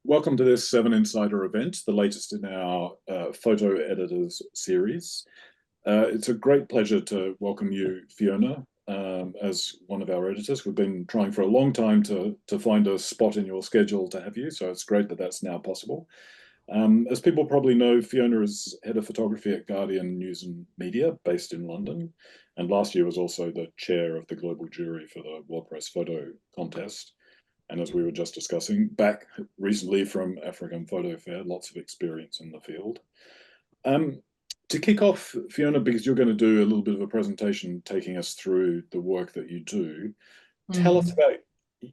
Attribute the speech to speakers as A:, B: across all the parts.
A: Welcome to this 7 Insider event, the latest in our photo editors series. It's a great pleasure to welcome you, Fiona, as one of our editors. We've been trying for a long time to find a spot in your schedule to have you, so it's great that that's now possible. As people probably know, Fiona is head of photography at Guardian News and Media, based in London, and last year was also the chair of the global jury for the World Press Photo Contest. And as we were just discussing, back recently from African Photo Fair, lots of experience in the field. To kick off, Fiona, because you're going to do a little bit of a presentation taking us through the work that you do, tell us about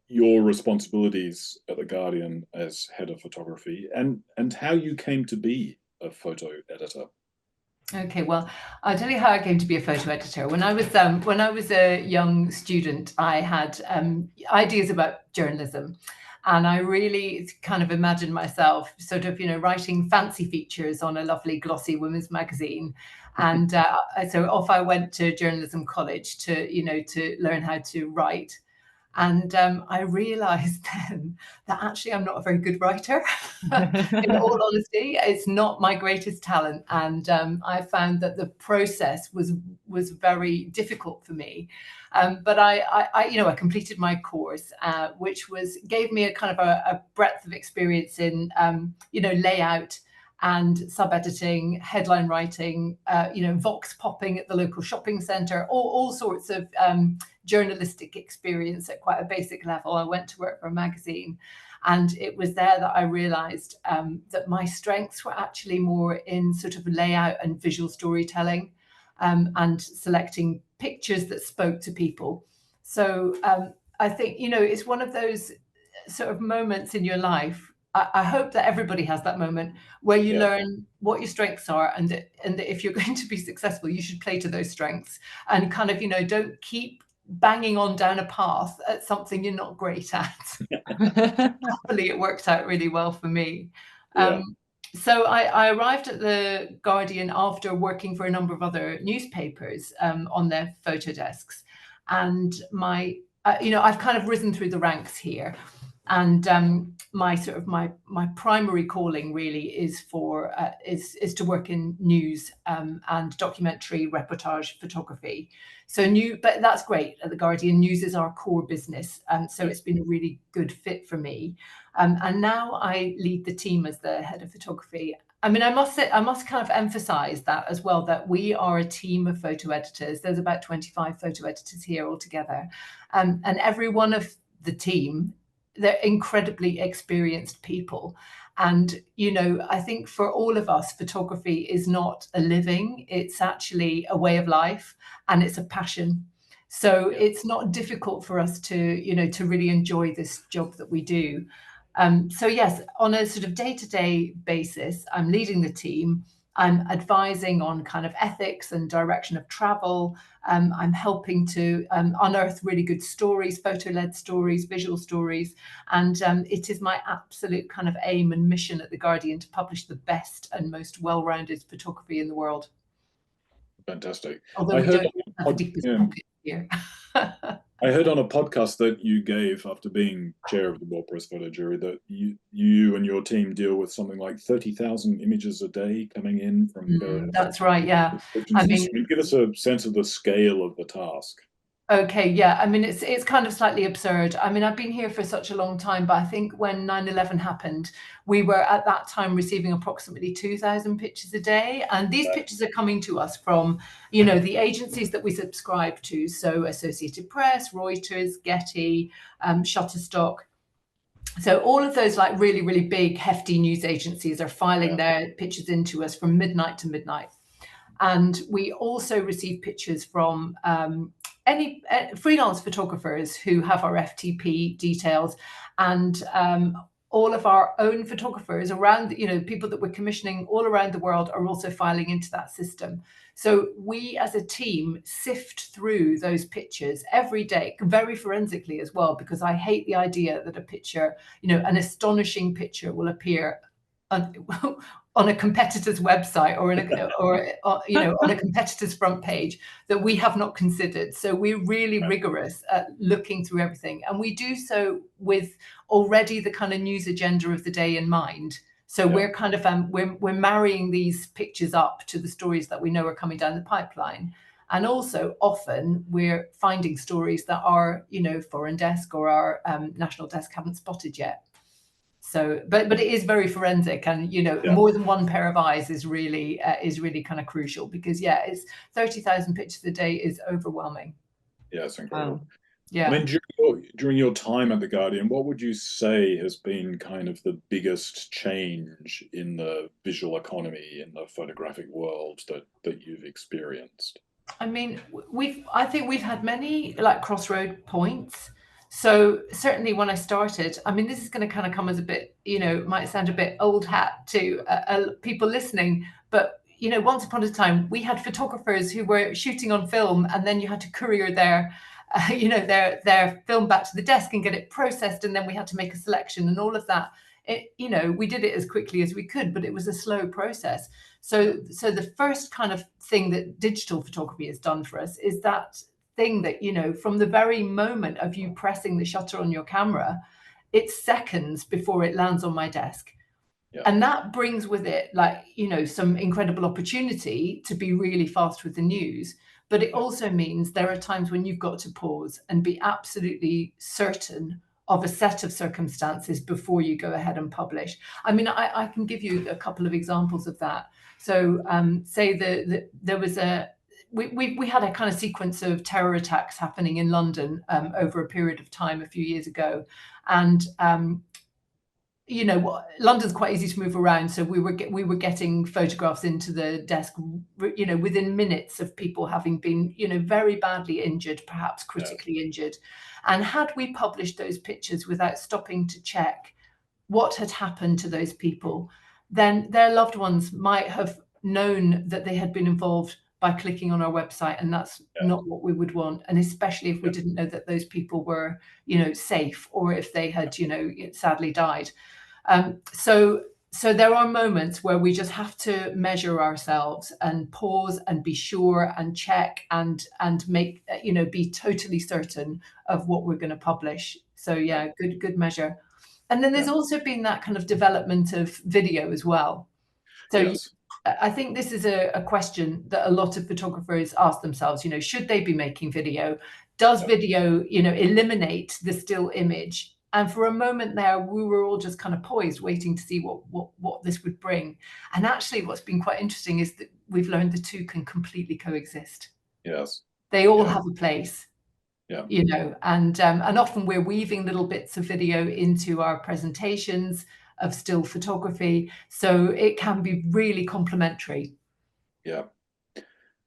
A: your responsibilities at The Guardian as head of photography and how you came to be a photo editor.
B: Okay, well, I'll tell you how I came to be a photo editor. When I was a young student, I had ideas about journalism, and I really kind of imagined myself sort of, writing fancy features on a lovely glossy women's magazine. And so off I went to journalism college to learn how to write. And I realized then that actually I'm not a very good writer. In all honesty, it's not my greatest talent. And I found that the process was very difficult for me. But I completed my course, which gave me a kind of a breadth of experience in, layout and sub-editing, headline writing, vox popping at the local shopping centre, all sorts of journalistic experience at quite a basic level. I went to work for a magazine, and it was there that I realised that my strengths were actually more in sort of layout and visual storytelling, and selecting pictures that spoke to people. So I think, it's one of those sort of moments in your life. I hope that everybody has that moment where you learn what your strengths are, and that if you're going to be successful, you should play to those strengths, and kind of, don't keep banging on down a path at something you're not great at. Happily, it worked out really well for me. So I arrived at the Guardian after working for a number of other newspapers on their photo desks, and I've kind of risen through the ranks here. And my primary calling really is to work in news and documentary reportage photography. But that's great at the Guardian. News is our core business, so it's been a really good fit for me. And now I lead the team as the head of photography. I mean, I must kind of emphasize that as well, that we are a team of photo editors. There's about 25 photo editors here altogether, and every one of the team, they're incredibly experienced people. And, I think for all of us, photography is not a living, it's actually a way of life, and it's a passion. So it's not difficult for us to really enjoy this job that we do. So yes, on a sort of day-to-day basis, I'm leading the team. I'm advising on kind of ethics and direction of travel. I'm helping to unearth really good stories, photo-led stories, visual stories. And it is my absolute kind of aim and mission at The Guardian to publish the best and most well-rounded photography in the world.
A: Fantastic.
B: Although we don't have the deepest pocket here.
A: I heard on a podcast that you gave after being chair of the World Press Photo Jury that you and your team deal with something like 30,000 images a day coming in from various.
B: That's right, yeah.
A: I mean, give us a sense of the scale of the task.
B: Okay, yeah. I mean, it's kind of slightly absurd. I mean, I've been here for such a long time, but I think when 9/11 happened, we were at that time receiving approximately 2,000 pictures a day. And these pictures are coming to us from, the agencies that we subscribe to. So Associated Press, Reuters, Getty, Shutterstock. So all of those like really, really big, hefty news agencies are filing their pictures into us from midnight to midnight. And we also receive pictures from any freelance photographers who have our FTP details, and all of our own photographers around, people that we're commissioning all around the world are also filing into that system. So we as a team sift through those pictures every day, very forensically as well, because I hate the idea that a picture, an astonishing picture will appear on a competitor's website or on a competitor's front page that we have not considered. So we're really rigorous at looking through everything, and we do so with already the kind of news agenda of the day in mind. So we're kind of we're marrying these pictures up to the stories that we know are coming down the pipeline. And also often we're finding stories that our foreign desk or our national desk haven't spotted yet. So, but it is very forensic, and more than one pair of eyes is really kind of crucial, because it's 30,000 pictures a day is overwhelming.
A: Yeah, it's incredible.
B: Wow. Yeah.
A: I mean, during your time at the Guardian, what would you say has been kind of the biggest change in the visual economy in the photographic world that you've experienced?
B: I mean, I think we've had many like crossroad points. So certainly when I started, I mean, this is going to kind of come as a bit, might sound a bit old hat to people listening, but once upon a time we had photographers who were shooting on film, and then you had to courier their film back to the desk and get it processed, and then we had to make a selection and all of that. We did it as quickly as we could, but it was a slow process. So the first kind of thing that digital photography has done for us is that thing that, from the very moment of you pressing the shutter on your camera, it's seconds before it lands on my desk. Yeah. And that brings with it, some incredible opportunity to be really fast with the news. But it also means there are times when you've got to pause and be absolutely certain of a set of circumstances before you go ahead and publish. I mean, I can give you a couple of examples of that. So say there was we had a kind of sequence of terror attacks happening in London over a period of time a few years ago. And London's quite easy to move around, so we were getting photographs into the desk, within minutes of people having been, very badly injured, perhaps critically injured. And had we published those pictures without stopping to check what had happened to those people, then their loved ones might have known that they had been involved by clicking on our website, and that's not what we would want. And especially if we didn't know that those people were, safe, or if they had, sadly died. So there are moments where we just have to measure ourselves and pause and be sure and check and make, be totally certain of what we're going to publish. So good measure. And then there's also been that kind of development of video as well. So I think this is a question that a lot of photographers ask themselves, should they be making video? Does video, eliminate the still image? And for a moment there, we were all just kind of poised, waiting to see what this would bring. And actually, what's been quite interesting is that we've learned the two can completely coexist.
A: Yes.
B: They all have a place.
A: Yeah.
B: And often we're weaving little bits of video into our presentations of still photography. So it can be really complementary.
A: Yeah.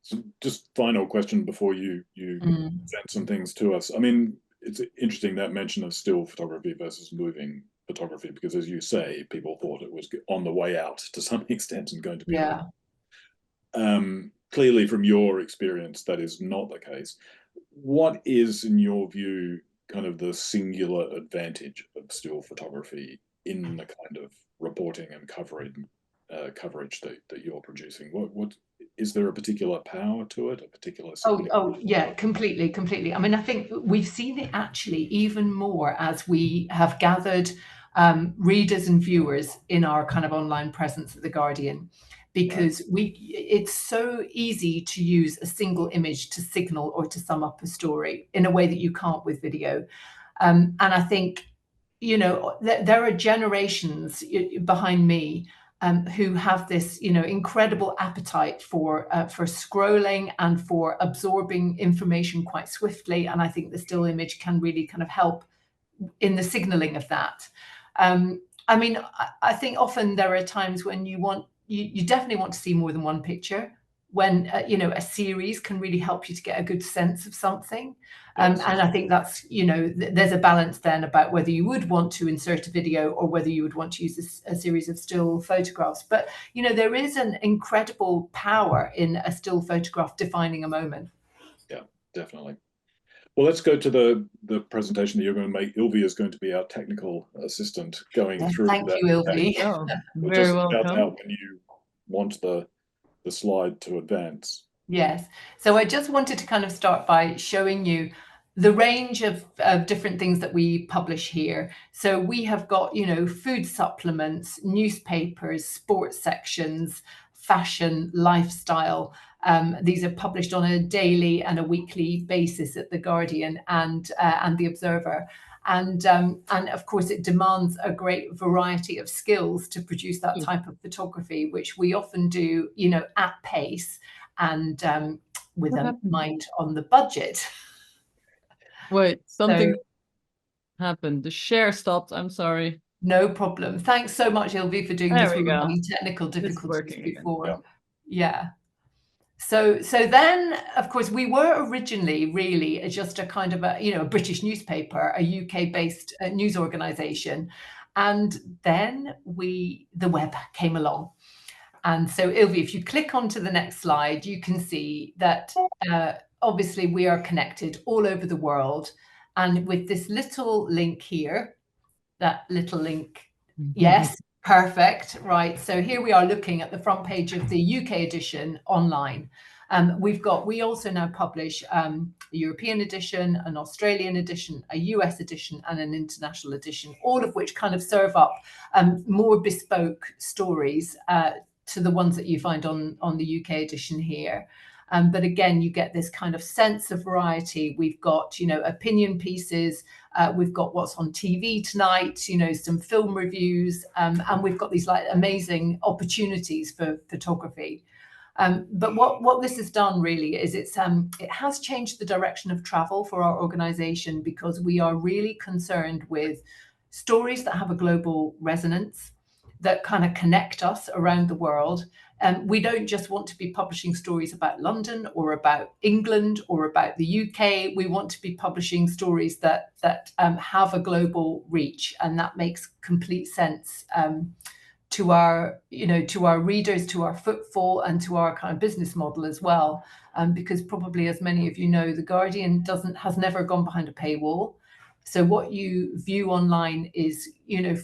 A: So just final question before you send some things to us. I mean, it's interesting that mention of still photography versus moving photography, because as you say, people thought it was on the way out to some extent and going to be. Clearly from your experience, that is not the case. What is, in your view, kind of the singular advantage of still photography in the kind of reporting and coverage that you're producing? What is there a particular power to it, a particular
B: completely. I mean, I think we've seen it actually even more as we have gathered readers and viewers in our kind of online presence at The Guardian, because it's so easy to use a single image to signal or to sum up a story in a way that you can't with video. And I think, there are generations behind me who have this, incredible appetite for scrolling and for absorbing information quite swiftly. And I think the still image can really kind of help in the signaling of that. I mean, I think often there are times when you definitely want to see more than one picture. when a series can really help you to get a good sense of something.
A: Yes.
B: And I think that's, there's a balance then about whether you would want to insert a video or whether you would want to use a series of still photographs. But, there is an incredible power in a still photograph defining a moment.
A: Yeah, definitely. Well, let's go to the presentation that you're going to make. Ilvy is going to be our technical assistant going through
B: Thank
A: that.
B: you, Ilvy.
C: Oh,
A: We'll
C: very
A: just
C: welcome.
A: shout out when you want the slide to advance.
B: Yes. So I just wanted to kind of start by showing you the range of different things that we publish here. So we have got, food supplements, newspapers, sports sections, fashion, lifestyle. These are published on a daily and a weekly basis at The Guardian and The Observer. And of course, it demands a great variety of skills to produce that type of photography, which we often do, at pace and with a mind on the budget.
C: Wait, something happened. The share stopped. I'm sorry.
B: No problem. Thanks so much, Ilvy, for doing this. We were having technical difficulties before. Yeah. So then, of course, we were originally really just a kind of a British newspaper, a UK-based news organization, and then the web came along. And so, Ilvy, if you click onto the next slide, you can see that obviously we are connected all over the world. And with this little link here, that little link, yes, perfect, right. So here we are looking at the front page of the UK edition online. We also now publish a European edition, an Australian edition, a US edition, and an international edition, all of which kind of serve up more bespoke stories to the ones that you find on the UK edition here. But again, you get this kind of sense of variety. We've got, opinion pieces. We've got what's on TV tonight, some film reviews, and we've got these amazing opportunities for photography. But what this has done really is it has changed the direction of travel for our organization, because we are really concerned with stories that have a global resonance, that kind of connect us around the world. We don't just want to be publishing stories about London or about England or about the UK. We want to be publishing stories that have a global reach, and that makes complete sense to our readers, to our footfall, and to our kind of business model as well. Because probably, as many of you know, The Guardian has never gone behind a paywall. So what you view online is,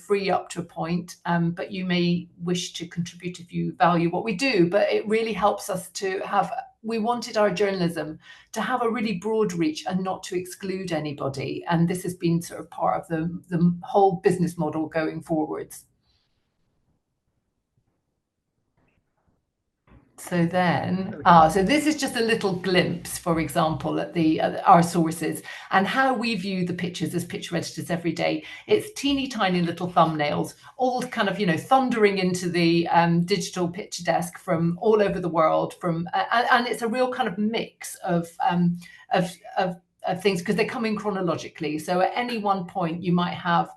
B: free up to a point, but you may wish to contribute if you value what we do. But it really helps us we wanted our journalism to have a really broad reach and not to exclude anybody. And this has been sort of part of the whole business model going forwards. So then, so this is just a little glimpse, for example, at our sources and how we view the pictures as picture editors every day. It's teeny tiny little thumbnails, all kind of, thundering into the digital picture desk from all over the world. And it's a real kind of mix of things, because they come in chronologically. So at any one point, you might have,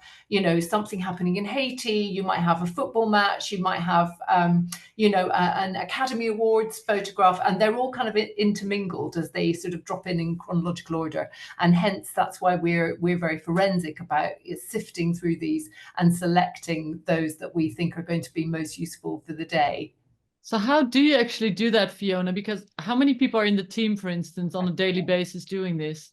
B: something happening in Haiti, you might have a football match, you might have, an Academy Awards photograph, and they're all kind of intermingled as they sort of drop in chronological order. And hence, that's why we're very forensic about sifting through these and selecting those that we think are going to be most useful for the day.
C: So how do you actually do that, Fiona? Because how many people are in the team, for instance, on a daily basis doing this?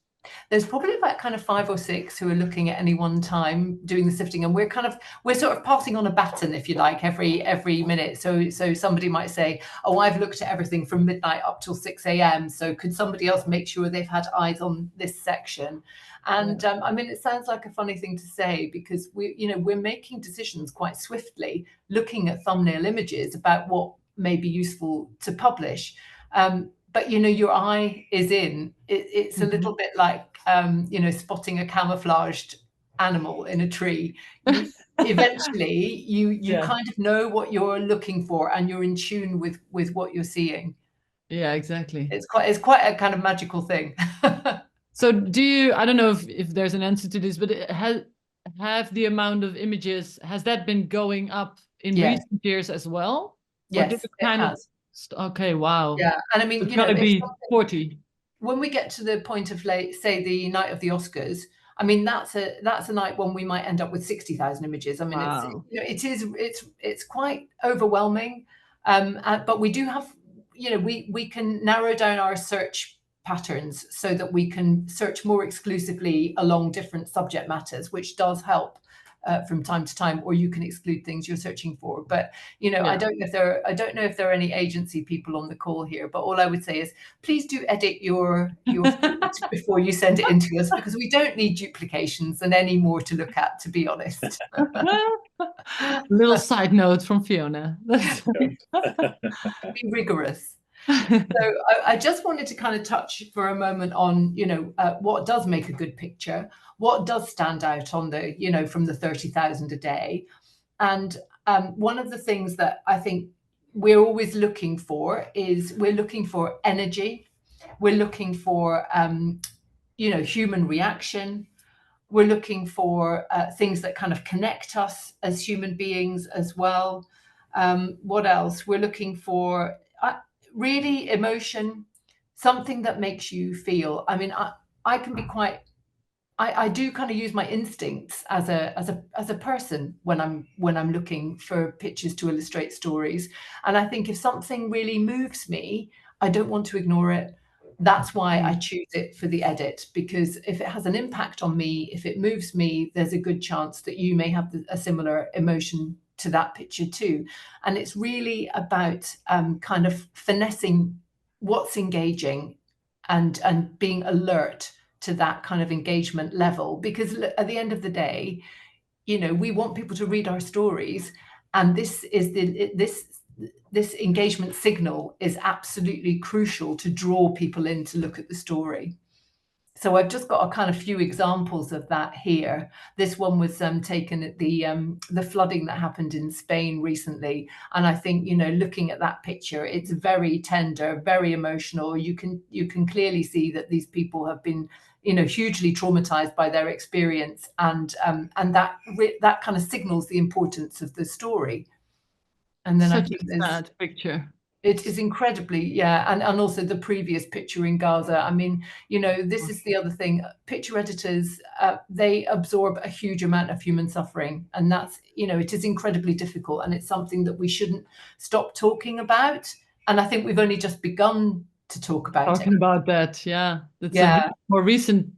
B: There's probably about kind of 5 or 6 who are looking at any one time doing the sifting, and we're sort of passing on a baton, if you like, every minute. So somebody might say, oh, I've looked at everything from midnight up till 6 a.m. So could somebody else make sure they've had eyes on this section? And I mean, it sounds like a funny thing to say, because we're making decisions quite swiftly, looking at thumbnail images about what may be useful to publish. But, your eye is in. It's a little bit like, spotting a camouflaged animal in a tree. Eventually, you kind of know what you're looking for, and you're in tune with what you're seeing.
C: Yeah, exactly.
B: It's quite a kind of magical thing.
C: So I don't know if there's an answer to this, but have the amount of images, has that been going up in recent years as well?
B: Yes, it has.
C: Okay, wow.
B: Yeah, and I mean,
C: It's
B: you know,
C: gotta
B: if
C: be 40.
B: when we get to the point of, like, say, the night of the Oscars, I mean, that's a night when we might end up with 60,000 images. I mean,
C: Wow.
B: it's quite overwhelming, but we do have, you know, we can narrow down our search patterns so that we can search more exclusively along different subject matters, which does help from time to time, or you can exclude things you're searching for. But you know, I
C: Yeah.
B: don't know if there are any agency people on the call here, but all I would say is please do edit your feed before you send it in to us, because we don't need duplications and any more to look at, to be honest.
C: Little side note from Fiona.
B: Be rigorous. So I just wanted to kind of touch for a moment on, you know, what does make a good picture, what does stand out on the, you know, from the 30,000 a day. And one of the things that I think we're always looking for is we're looking for energy. We're looking for, you know, human reaction. We're looking for things that kind of connect us as human beings as well. What else? We're looking for really emotion, something that makes you feel. I mean, I can be quite. I do kind of use my instincts as a person when I'm looking for pictures to illustrate stories. And I think if something really moves me, I don't want to ignore it. That's why I choose it for the edit, because if it has an impact on me, if it moves me, there's a good chance that you may have a similar emotion to that picture too. And it's really about kind of finessing what's engaging and being alert to that kind of engagement level, because at the end of the day, you know, we want people to read our stories, and this engagement signal is absolutely crucial to draw people in to look at the story. So I've just got a kind of few examples of that here. This one was taken at the flooding that happened in Spain recently, and I think, you know, looking at that picture, it's very tender, very emotional. You can clearly see that these people have been, you know, hugely traumatized by their experience, and that kind of signals the importance of the story. And then
C: Such a sad picture.
B: it is incredibly, yeah, and also the previous picture in Gaza. I mean, you know, this is the other thing. Picture editors, they absorb a huge amount of human suffering, and that's, you know, it is incredibly difficult, and it's something that we shouldn't stop talking about. And I think we've only just begun to talk about
C: Talking about that, yeah. That's
B: yeah.
C: a more recent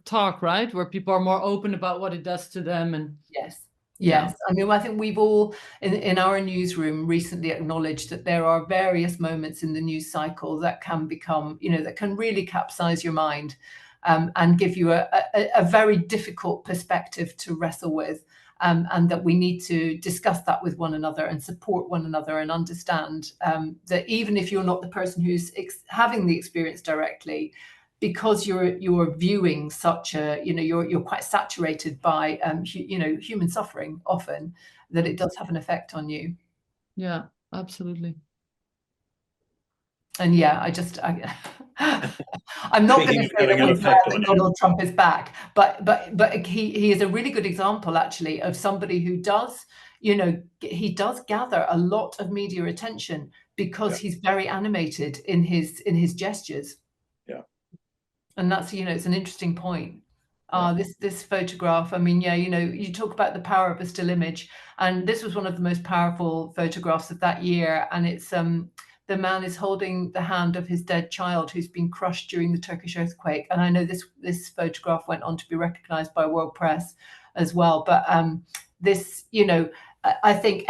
C: talk, right? Where people are more open about what it does to them. And
B: Yes.
C: yeah.
B: Yes. I mean, I think we've all in our newsroom recently acknowledged that there are various moments in the news cycle that can become, you know, that can really capsize your mind, and give you a very difficult perspective to wrestle with. And that we need to discuss that with one another and support one another, and understand that even if you're not the person who's having the experience directly, because you're viewing such a, you know, you're quite saturated by you know, human suffering often, that it does have an effect on you.
C: Yeah, absolutely.
B: And yeah, I'm not going to say that Donald Trump is back, but he is a really good example, actually, of somebody who does, you know, he does gather a lot of media attention because he's very animated in his gestures.
A: Yeah.
B: And that's, you know, it's an interesting point. This photograph, I mean, yeah, you know, you talk about the power of a still image, and this was one of the most powerful photographs of that year. And it's the man is holding the hand of his dead child who's been crushed during the Turkish earthquake. And I know this photograph went on to be recognized by World Press as well. But this, you know, I think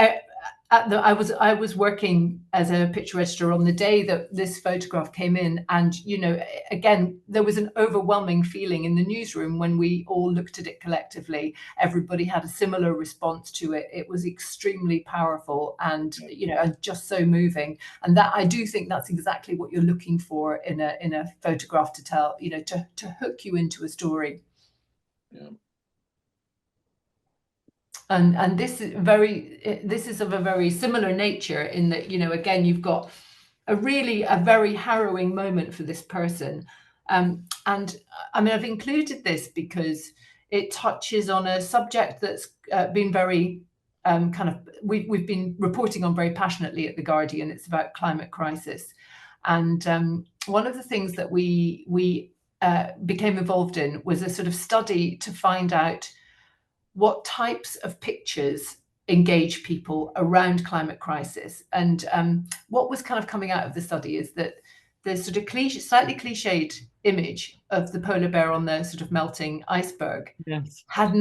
B: I was working as a picture editor on the day that this photograph came in, and, you know, again, there was an overwhelming feeling in the newsroom when we all looked at it collectively. Everybody had a similar response to it. It was extremely powerful, and, you know, and just so moving. And that, I do think that's exactly what you're looking for in a photograph to tell, you know, to hook you into a story.
A: Yeah.
B: And this is of a very similar nature, in that, you know, again, you've got a very harrowing moment for this person. And I mean, I've included this because it touches on a subject that's been very we've been reporting on very passionately at The Guardian. It's about climate crisis. And one of the things that we became involved in was a sort of study to find out what types of pictures engage people around climate crisis. And what was kind of coming out of the study is that the sort of slightly cliched image of the polar bear on the sort of melting iceberg had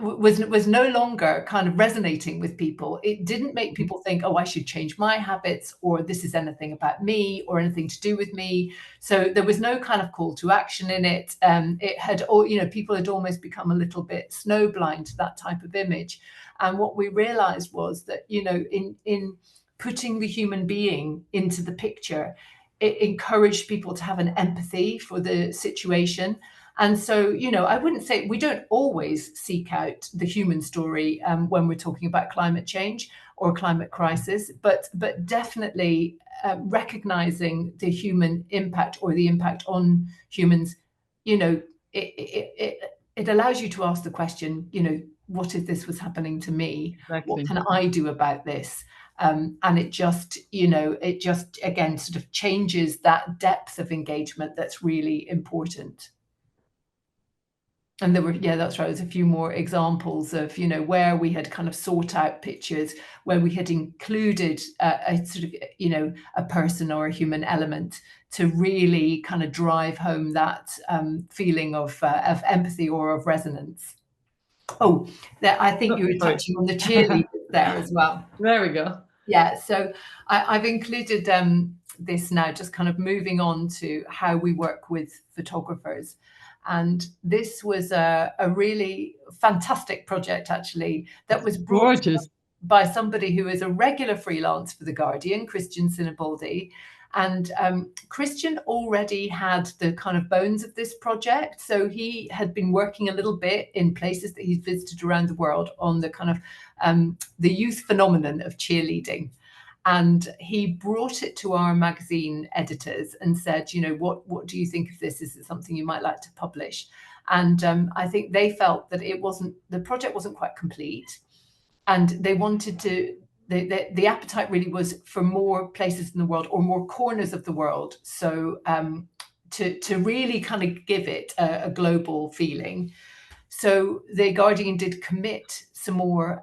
B: was no longer kind of resonating with people. It didn't make people think, oh, I should change my habits, or this is anything about me, or anything to do with me. So there was no kind of call to action in it. It had, people had almost become a little bit snowblind to that type of image. And what we realized was that, in putting the human being into the picture, it encouraged people to have an empathy for the situation. And so, I wouldn't say we don't always seek out the human story when we're talking about climate change or climate crisis, but definitely recognizing the human impact or the impact on humans. It allows you to ask the question, what if this was happening to me? Exactly. What can I do about this? And it just again sort of changes that depth of engagement that's really important. And there were, that's right, there's a few more examples of, where we had kind of sought out pictures where we had included a sort of, a person or a human element to really kind of drive home that feeling of empathy or of resonance. Oh, I think you were touching on the cheerleaders there as well.
C: There we go.
B: Yeah, so I've included this now, just kind of moving on to how we work with photographers. And this was a really fantastic project, actually, that was brought by somebody who is a regular freelance for The Guardian, Christian Sinibaldi. And Christian already had the kind of bones of this project. So he had been working a little bit in places that he's visited around the world on the kind of the youth phenomenon of cheerleading. And he brought it to our magazine editors and said, what do you think of this? Is it something you might like to publish? And I think they felt that the project wasn't quite complete, and they wanted to, the appetite really was for more places in the world or more corners of the world. So to really kind of give it a global feeling. So The Guardian did commit some more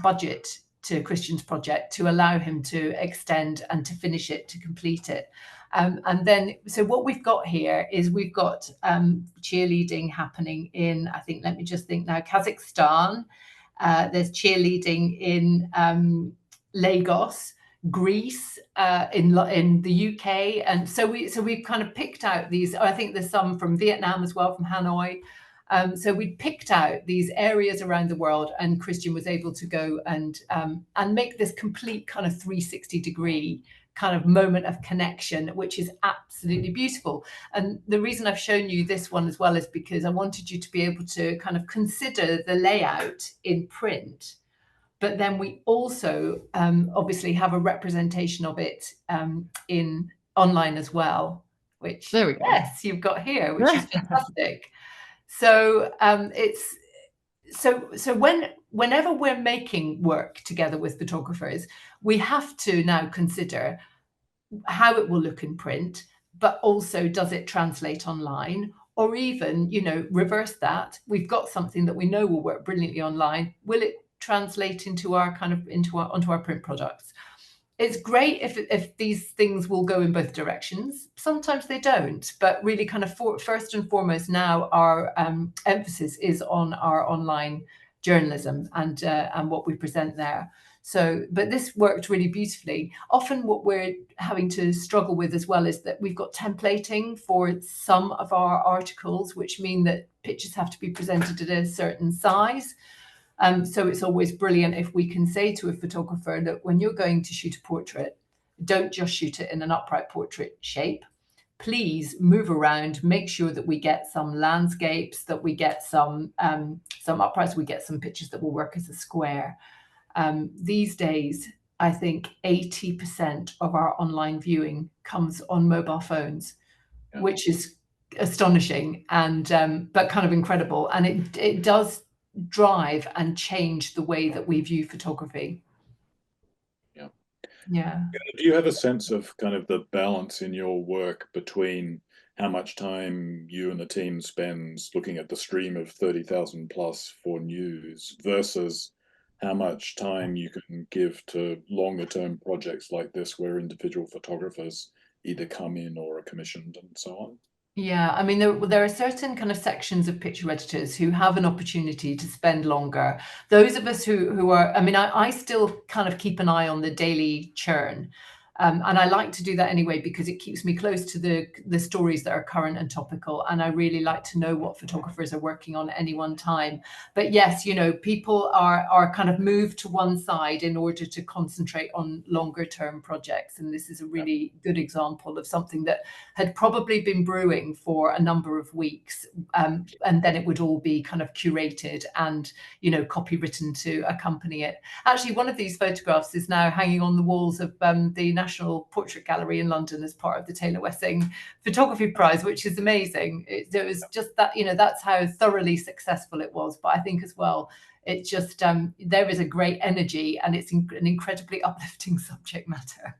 B: budget to Christian's project to allow him to extend and to finish it, to complete it. And then, so what we've got here is we've got cheerleading happening in, I think, let me just think now, Kazakhstan. There's cheerleading in Lagos, Greece, in the UK. And so we've kind of picked out these, I think there's some from Vietnam as well, from Hanoi. So we picked out these areas around the world, and Christian was able to go and make this complete kind of 360-degree kind of moment of connection, which is absolutely beautiful. And the reason I've shown you this one as well is because I wanted you to be able to kind of consider the layout in print, but then we also obviously have a representation of it in online as well, which
C: there we go.
B: Yes, you've got here, which is fantastic. So whenever we're making work together with photographers, we have to now consider how it will look in print, but also does it translate online, or even, reverse that. We've got something that we know will work brilliantly online. Will it translate into our onto our print products? It's great if these things will go in both directions. Sometimes they don't, but really kind of first and foremost now our emphasis is on our online journalism and what we present there. So, but this worked really beautifully. Often what we're having to struggle with as well is that we've got templating for some of our articles, which mean that pictures have to be presented at a certain size. So it's always brilliant if we can say to a photographer that when you're going to shoot a portrait, don't just shoot it in an upright portrait shape. Please move around, make sure that we get some landscapes, that we get some uprights, we get some pictures that will work as a square. These days, I think 80% of our online viewing comes on mobile phones, which is astonishing and but kind of incredible. And it does drive and change the way that we view photography.
A: Yeah.
B: Yeah.
A: Do you have a sense of kind of the balance in your work between how much time you and the team spends looking at the stream of 30,000 plus for news versus how much time you can give to longer term projects like this where individual photographers either come in or are commissioned and so on?
B: Yeah, I mean, there are certain kind of sections of picture editors who have an opportunity to spend longer. Those of us who are, I mean, I still kind of keep an eye on the daily churn. And I like to do that anyway because it keeps me close to the stories that are current and topical. And I really like to know what photographers are working on at any one time. But yes, you know, people are kind of moved to one side in order to concentrate on longer term projects. And this is a really good example of something that had probably been brewing for a number of weeks. And then it would all be kind of curated and, you know, copywritten to accompany it. Actually, one of these photographs is now hanging on the walls of the National Portrait Gallery in London as part of the Taylor Wessing Photography Prize, which is amazing. It was just that, you know, that's how thoroughly successful it was. But I think as well, it just, there is a great energy and it's an incredibly uplifting subject matter.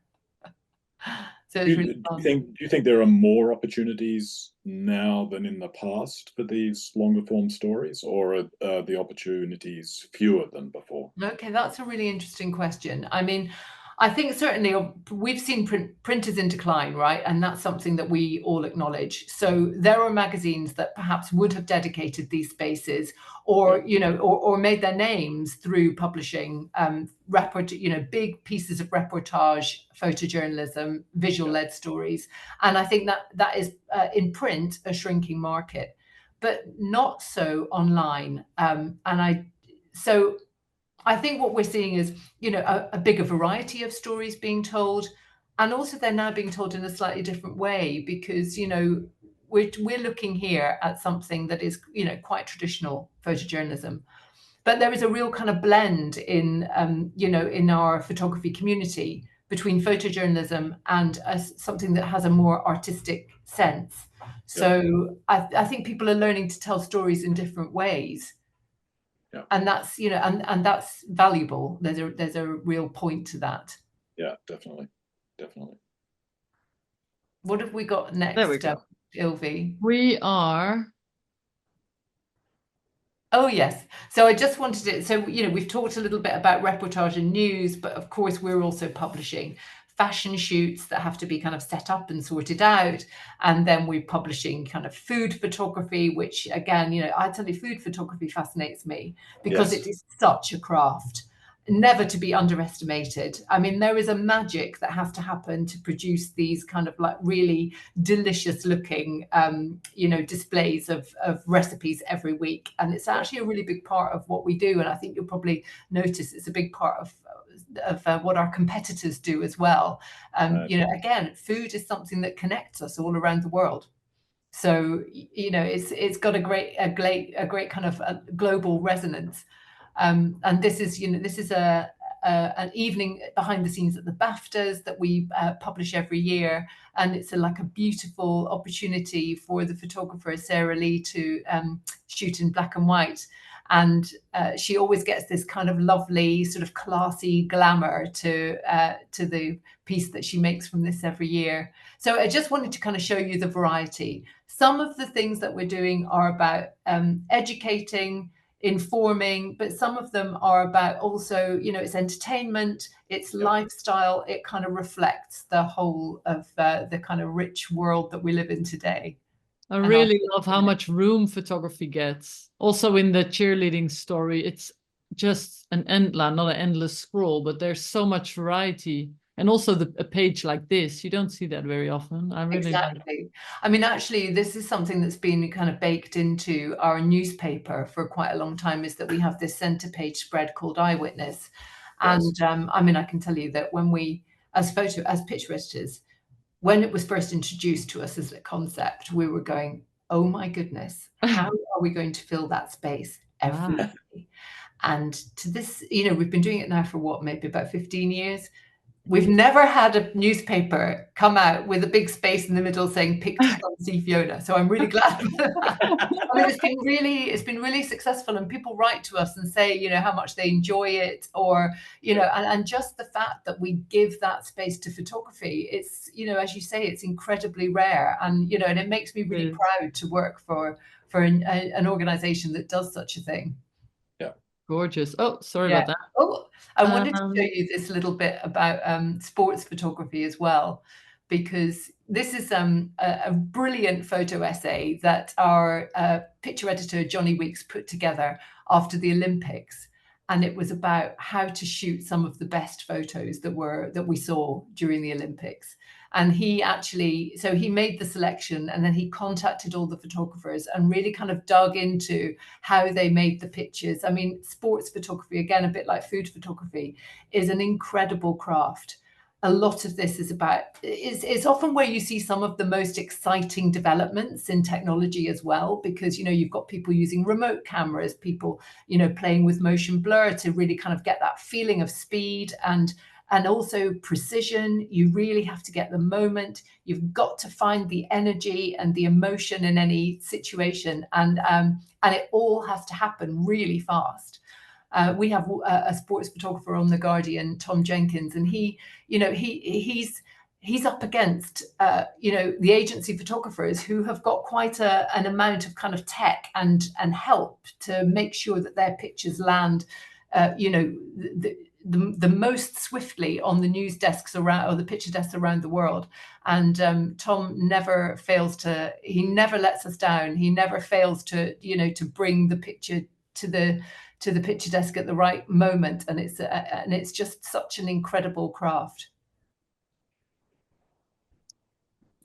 B: So it's really fun.
A: Do you think there are more opportunities now than in the past for these longer form stories, or are the opportunities fewer than before?
B: Okay, that's a really interesting question. I mean, I think certainly we've seen printers in decline, right? And that's something that we all acknowledge. So there are magazines that perhaps would have dedicated these spaces or, you know, or made their names through publishing you know, big pieces of reportage, photojournalism, visual-led stories. And I think that is in print a shrinking market, but not so online. So I think what we're seeing is, you know, a bigger variety of stories being told, and also they're now being told in a slightly different way because, you know, we're looking here at something that is, you know, quite traditional photojournalism, but there is a real kind of blend in, you know, in our photography community between photojournalism and something that has a more artistic sense. So I think people are learning to tell stories in different ways.
A: Yeah.
B: And that's, you know, and that's valuable. There's a real point to that.
A: Yeah, definitely.
B: What have we got next?
C: There we go.
B: Ilvy?
C: We are.
B: Oh, yes. So I just wanted to, so, you know, we've talked a little bit about reportage and news, but of course we're also publishing fashion shoots that have to be kind of set up and sorted out. And then we're publishing kind of food photography, which again, you know, I tell you, food photography fascinates me because it is such a craft, never to be underestimated. I mean, there is a magic that has to happen to produce these kind of like really delicious looking, you know, displays of recipes every week. And it's actually a really big part of what we do. And I think you'll probably notice it's a big part of what our competitors do as well. You know, again, food is something that connects us all around the world. So, you know, it's got a great kind of global resonance. And this is, you know, this is an evening behind the scenes at the BAFTAs that we publish every year, and it's like a beautiful opportunity for the photographer Sarah Lee to shoot in black and white. And she always gets this kind of lovely sort of classy glamour to the piece that she makes from this every year. So I just wanted to kind of show you the variety. Some of the things that we're doing are about educating, informing, but some of them are about also, you know, it's entertainment, it's lifestyle, it kind of reflects the whole of the kind of rich world that we live in today.
C: I really love how much room photography gets. Also in the cheerleading story, it's just not an endless scroll, but there's so much variety. And also a page like this, you don't see that very often. I really
B: Exactly. I mean, actually, this is something that's been kind of baked into our newspaper for quite a long time, is that we have this center page spread called Eyewitness. And I mean, I can tell you that when we, as picture editors, when it was first introduced to us as a concept, we were going, oh my goodness, how are we going to fill that space every day? And to this, you know, we've been doing it now for what, maybe about 15 years. We've never had a newspaper come out with a big space in the middle saying "Pick to come see Fiona." So I'm really glad for that. I mean, it's been really successful, and people write to us and say, you know, how much they enjoy it, or you know, and just the fact that we give that space to photography. It's, you know, as you say, it's incredibly rare, and you know, and it makes me really proud to work for an organization that does such a thing.
C: Gorgeous. Oh, sorry about that.
B: Oh, I wanted to show you this little bit about sports photography as well, because this is a brilliant photo essay that our picture editor, Johnny Weeks, put together after the Olympics. And it was about how to shoot some of the best photos that we saw during the Olympics. And he actually, so he made the selection, and then he contacted all the photographers and really kind of dug into how they made the pictures. I mean, sports photography, again, a bit like food photography, is an incredible craft. A lot of this is about, it's often where you see some of the most exciting developments in technology as well, because, you know, you've got people using remote cameras, people, you know, playing with motion blur to really kind of get that feeling of speed and also precision. You really have to get the moment. You've got to find the energy and the emotion in any situation, and it all has to happen really fast. We have a sports photographer on The Guardian, Tom Jenkins, and he, you know, he's up against, you know, the agency photographers who have got quite an amount of kind of tech and help to make sure that their pictures land, you know, the most swiftly on the news desks around, or the picture desks around the world. And Tom never fails to, he never lets us down. He never fails to, you know, to bring the picture to the picture desk at the right moment. And it's just such an incredible craft.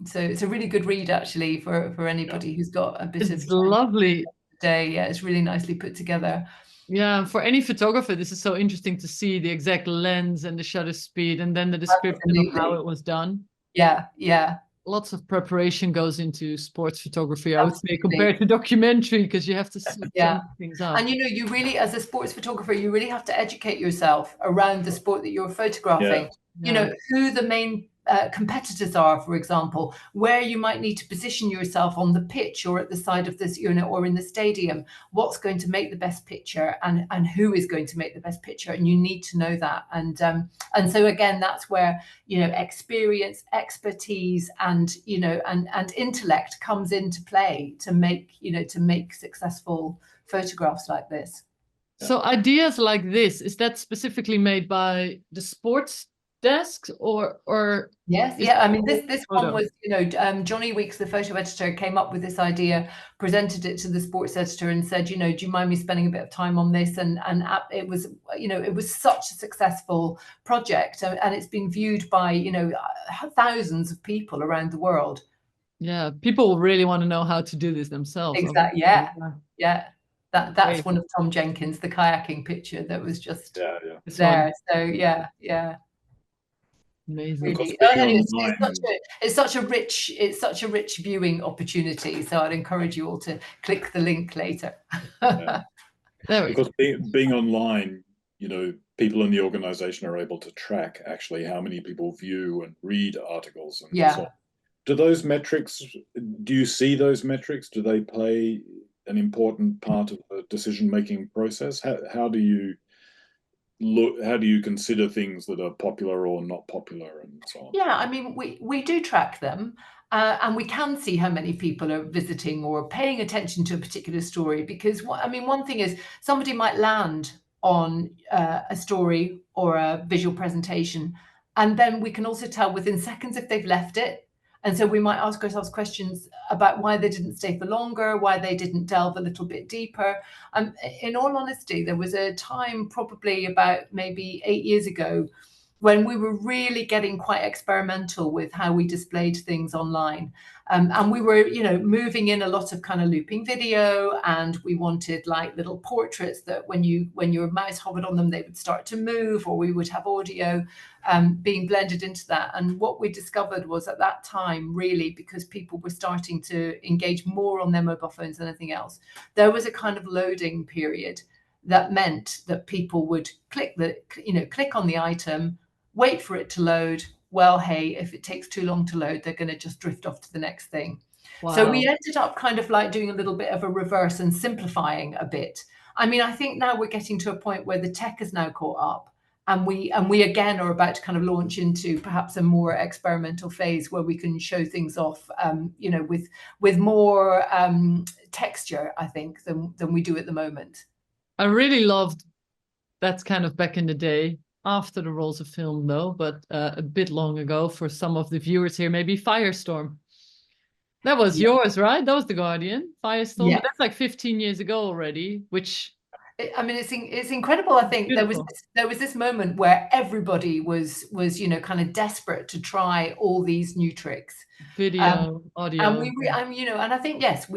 B: So it's a really good read, actually, for anybody who's got a bit
C: it's lovely
B: day. Yeah, it's really nicely put together.
C: Yeah, for any photographer, this is so interesting to see the exact lens and the shutter speed, and then the description of how it was done.
B: Yeah, yeah.
C: Lots of preparation goes into sports photography, I would say, compared to documentary, because you have to set things up.
B: And you know, you really, as a sports photographer, you really have to educate yourself around the sport that you're photographing. You know, who the main competitors are, for example, where you might need to position yourself on the pitch or at the side of this, you know, or in the stadium, what's going to make the best picture, and who is going to make the best picture, and you need to know that. And so again, that's where, you know, experience, expertise, and, you know, and intellect comes into play to make, you know, to make successful photographs like this.
C: So ideas like this, is that specifically made by the sports desks, or
B: yes, I mean, this one was, you know, Johnny Weeks, the photo editor, came up with this idea, presented it to the sports editor, and said, you know, do you mind me spending a bit of time on this? And it was, you know, it was such a successful project, and it's been viewed by, you know, thousands of people around the world.
C: Yeah, people really want to know how to do this themselves.
B: Exactly. Yeah. That's one of Tom Jenkins, the kayaking picture that was just there. So yeah.
C: Amazing.
B: Really. It's such a rich viewing opportunity. So I'd encourage you all to click the link later.
A: Because being online, you know, people in the organization are able to track actually how many people view and read articles. And so do those metrics, do you see those metrics? Do they play an important part of the decision-making process? How do you consider things that are popular or not popular, and so on?
B: Yeah, I mean, we do track them, and we can see how many people are visiting or paying attention to a particular story, because I mean, one thing is somebody might land on a story or a visual presentation, and then we can also tell within seconds if they've left it. And so we might ask ourselves questions about why they didn't stay for longer, why they didn't delve a little bit deeper. In all honesty, there was a time, probably about maybe 8 years ago, when we were really getting quite experimental with how we displayed things online. And we were, you know, moving in a lot of kind of looping video, and we wanted like little portraits that when your mouse hovered on them, they would start to move, or we would have audio being blended into that. And what we discovered was at that time, really, because people were starting to engage more on their mobile phones than anything else, there was a kind of loading period that meant that people would click on the item, wait for it to load. Well, hey, if it takes too long to load, they're going to just drift off to the next thing.
C: Wow.
B: So we ended up kind of like doing a little bit of a reverse and simplifying a bit. I mean, I think now we're getting to a point where the tech has now caught up, and we again are about to kind of launch into perhaps a more experimental phase where we can show things off, you know, with more texture, I think, than we do at the moment.
C: I really loved that's kind of back in the day, after the rolls of film though, but a bit long ago for some of the viewers here, maybe Firestorm. That was yours, right? That was The Guardian, Firestorm.
B: Yeah.
C: But that's like 15 years ago already, which...
B: I mean, it's incredible. I think
C: Beautiful.
B: there was this moment where everybody was you know, kind of desperate to try all these new tricks,
C: Video, audio.
B: and you know, and I think yes,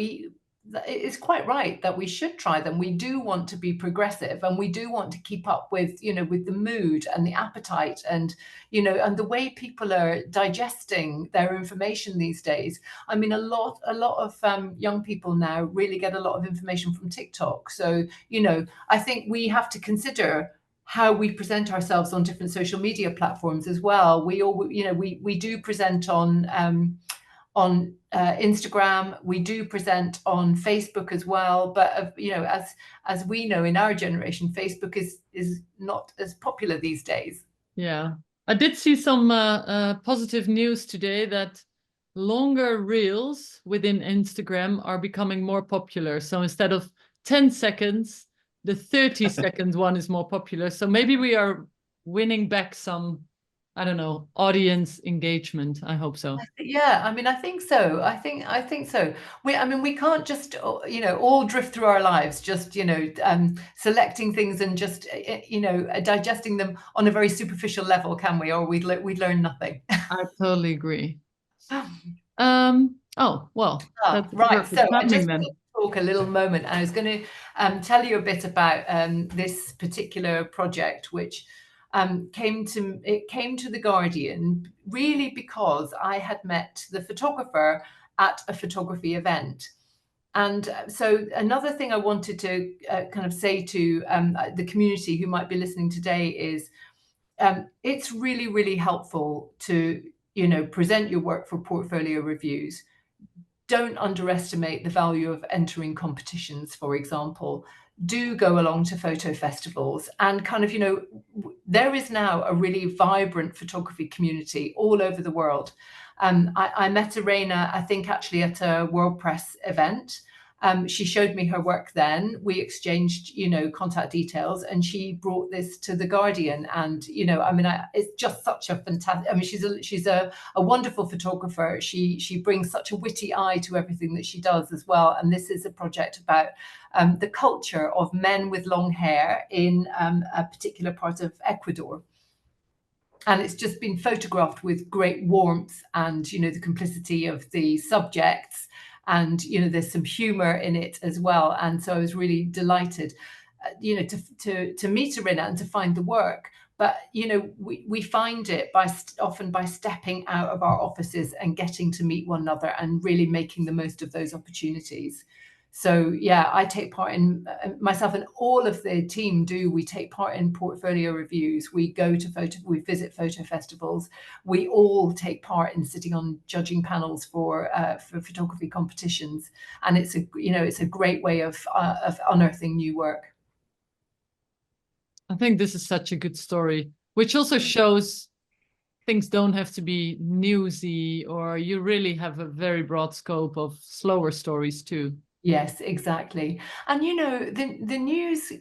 B: it's quite right that we should try them. We do want to be progressive, and we do want to keep up with, you know, with the mood and the appetite, and you know, and the way people are digesting their information these days. I mean, a lot of young people now really get a lot of information from TikTok. So you know, I think we have to consider how we present ourselves on different social media platforms as well. We all, you know, we do present on Instagram, we do present on Facebook as well, but you know, as we know in our generation, Facebook is not as popular these days.
C: Yeah, I did see some positive news today that longer reels within Instagram are becoming more popular. So instead of 10 seconds, the 30-second one is more popular. So maybe we are winning back some, I don't know, audience engagement. I hope so.
B: Yeah, I mean, I think so. I think so. I mean, we can't just, you know, all drift through our lives, just, you know, selecting things and just, you know, digesting them on a very superficial level, can we? Or we'd learn nothing.
C: I totally agree. Oh, well, that's
B: right. So I just
C: then.
B: want to talk a little moment. I was going to tell you a bit about this particular project, which came to The Guardian really because I had met the photographer at a photography event. And so another thing I wanted to kind of say to the community who might be listening today is it's really, really helpful to, you know, present your work for portfolio reviews. Don't underestimate the value of entering competitions, for example. Do go along to photo festivals and kind of, you know, there is now a really vibrant photography community all over the world. I met Irena, I think actually at a World Press event. She showed me her work then. We exchanged, you know, contact details, and she brought this to The Guardian. And, you know, I mean, it's just such a fantastic, I mean, she's a wonderful photographer. She brings such a witty eye to everything that she does as well. And this is a project about the culture of men with long hair in a particular part of Ecuador. And it's just been photographed with great warmth and, you know, the complicity of the subjects. And, you know, there's some humor in it as well. And so I was really delighted, you know, to meet Irina and to find the work. But, you know, we find it often by stepping out of our offices and getting to meet one another and really making the most of those opportunities. So, yeah, I take part in, myself and all of the team we take part in portfolio reviews. We go to we visit photo festivals. We all take part in sitting on judging panels for photography competitions. And it's a great way of unearthing new work.
C: I think this is such a good story, which also shows things don't have to be newsy, or you really have a very broad scope of slower stories too.
B: Yes, exactly. And, you know, the news,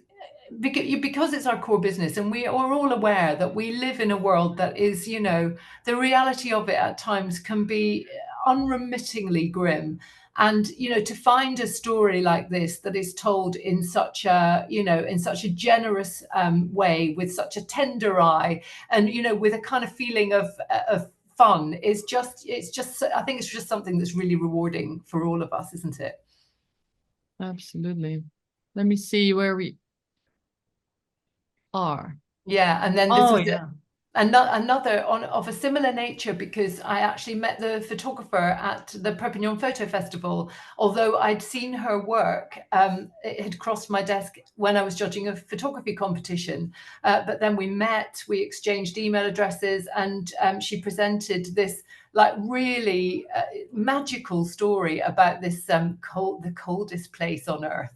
B: because it's our core business, and we are all aware that we live in a world that is, you know, the reality of it at times can be unremittingly grim. And, you know, to find a story like this that is told in such a, you know, in such a generous way, with such a tender eye, and, you know, with a kind of feeling of fun, it's just, I think it's just something that's really rewarding for all of us, isn't it?
C: Absolutely. Let me see where we are.
B: Yeah, and then another of a similar nature, because I actually met the photographer at the Perpignan Photo Festival. Although I'd seen her work, it had crossed my desk when I was judging a photography competition. But then we met, we exchanged email addresses, and she presented this like really magical story about this the coldest place on earth.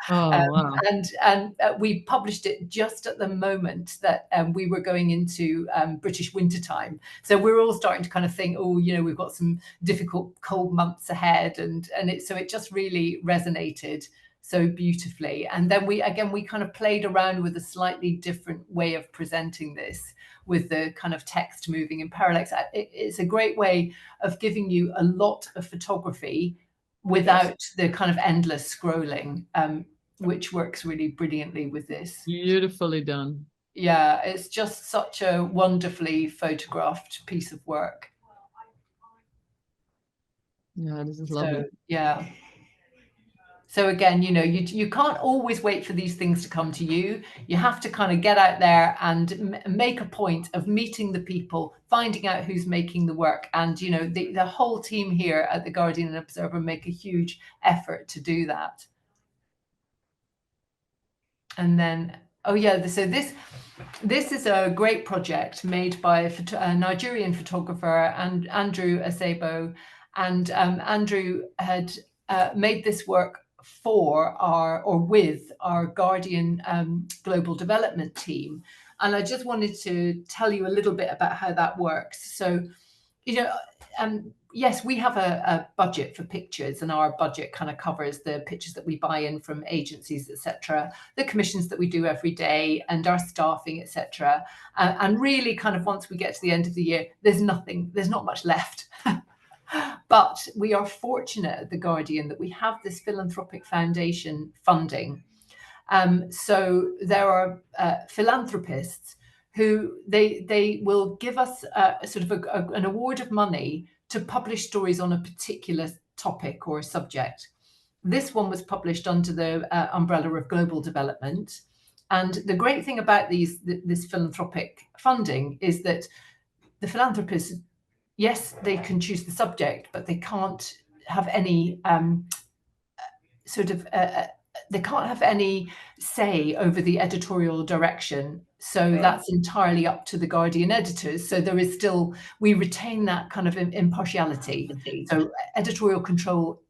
C: Wow.
B: And we published it just at the moment that we were going into British wintertime. So we're all starting to kind of think, oh, you know, we've got some difficult cold months ahead, and it just really resonated so beautifully. And then we kind of played around with a slightly different way of presenting this, with the kind of text moving in parallax. It's a great way of giving you a lot of photography without the kind of endless scrolling, which works really brilliantly with this.
C: Beautifully done.
B: Yeah, it's just such a wonderfully photographed piece of work.
C: Yeah, this is lovely.
B: Yeah. So again, you know, you can't always wait for these things to come to you. You have to kind of get out there and make a point of meeting the people, finding out who's making the work. And, you know, the whole team here at the Guardian and Observer make a huge effort to do that. And then, oh yeah, so this is a great project made by a Nigerian photographer, and Andrew Asebo. And Andrew had made this work with our Guardian global development team. And I just wanted to tell you a little bit about how that works. So, you know, yes, we have a budget for pictures, and our budget kind of covers the pictures that we buy in from agencies, etc., the commissions that we do every day, and our staffing, etc. And really, kind of once we get to the end of the year, there's not much left. But we are fortunate at the Guardian that we have this philanthropic foundation funding. So there are philanthropists who they will give us sort of an award of money to publish stories on a particular topic or subject. This one was published under the umbrella of global development. And the great thing about this philanthropic funding is that the philanthropists, yes, they can choose the subject, but they can't have any they can't have any say over the editorial direction. So that's entirely up to the Guardian editors. So there is still, we retain that kind of impartiality. So editorial control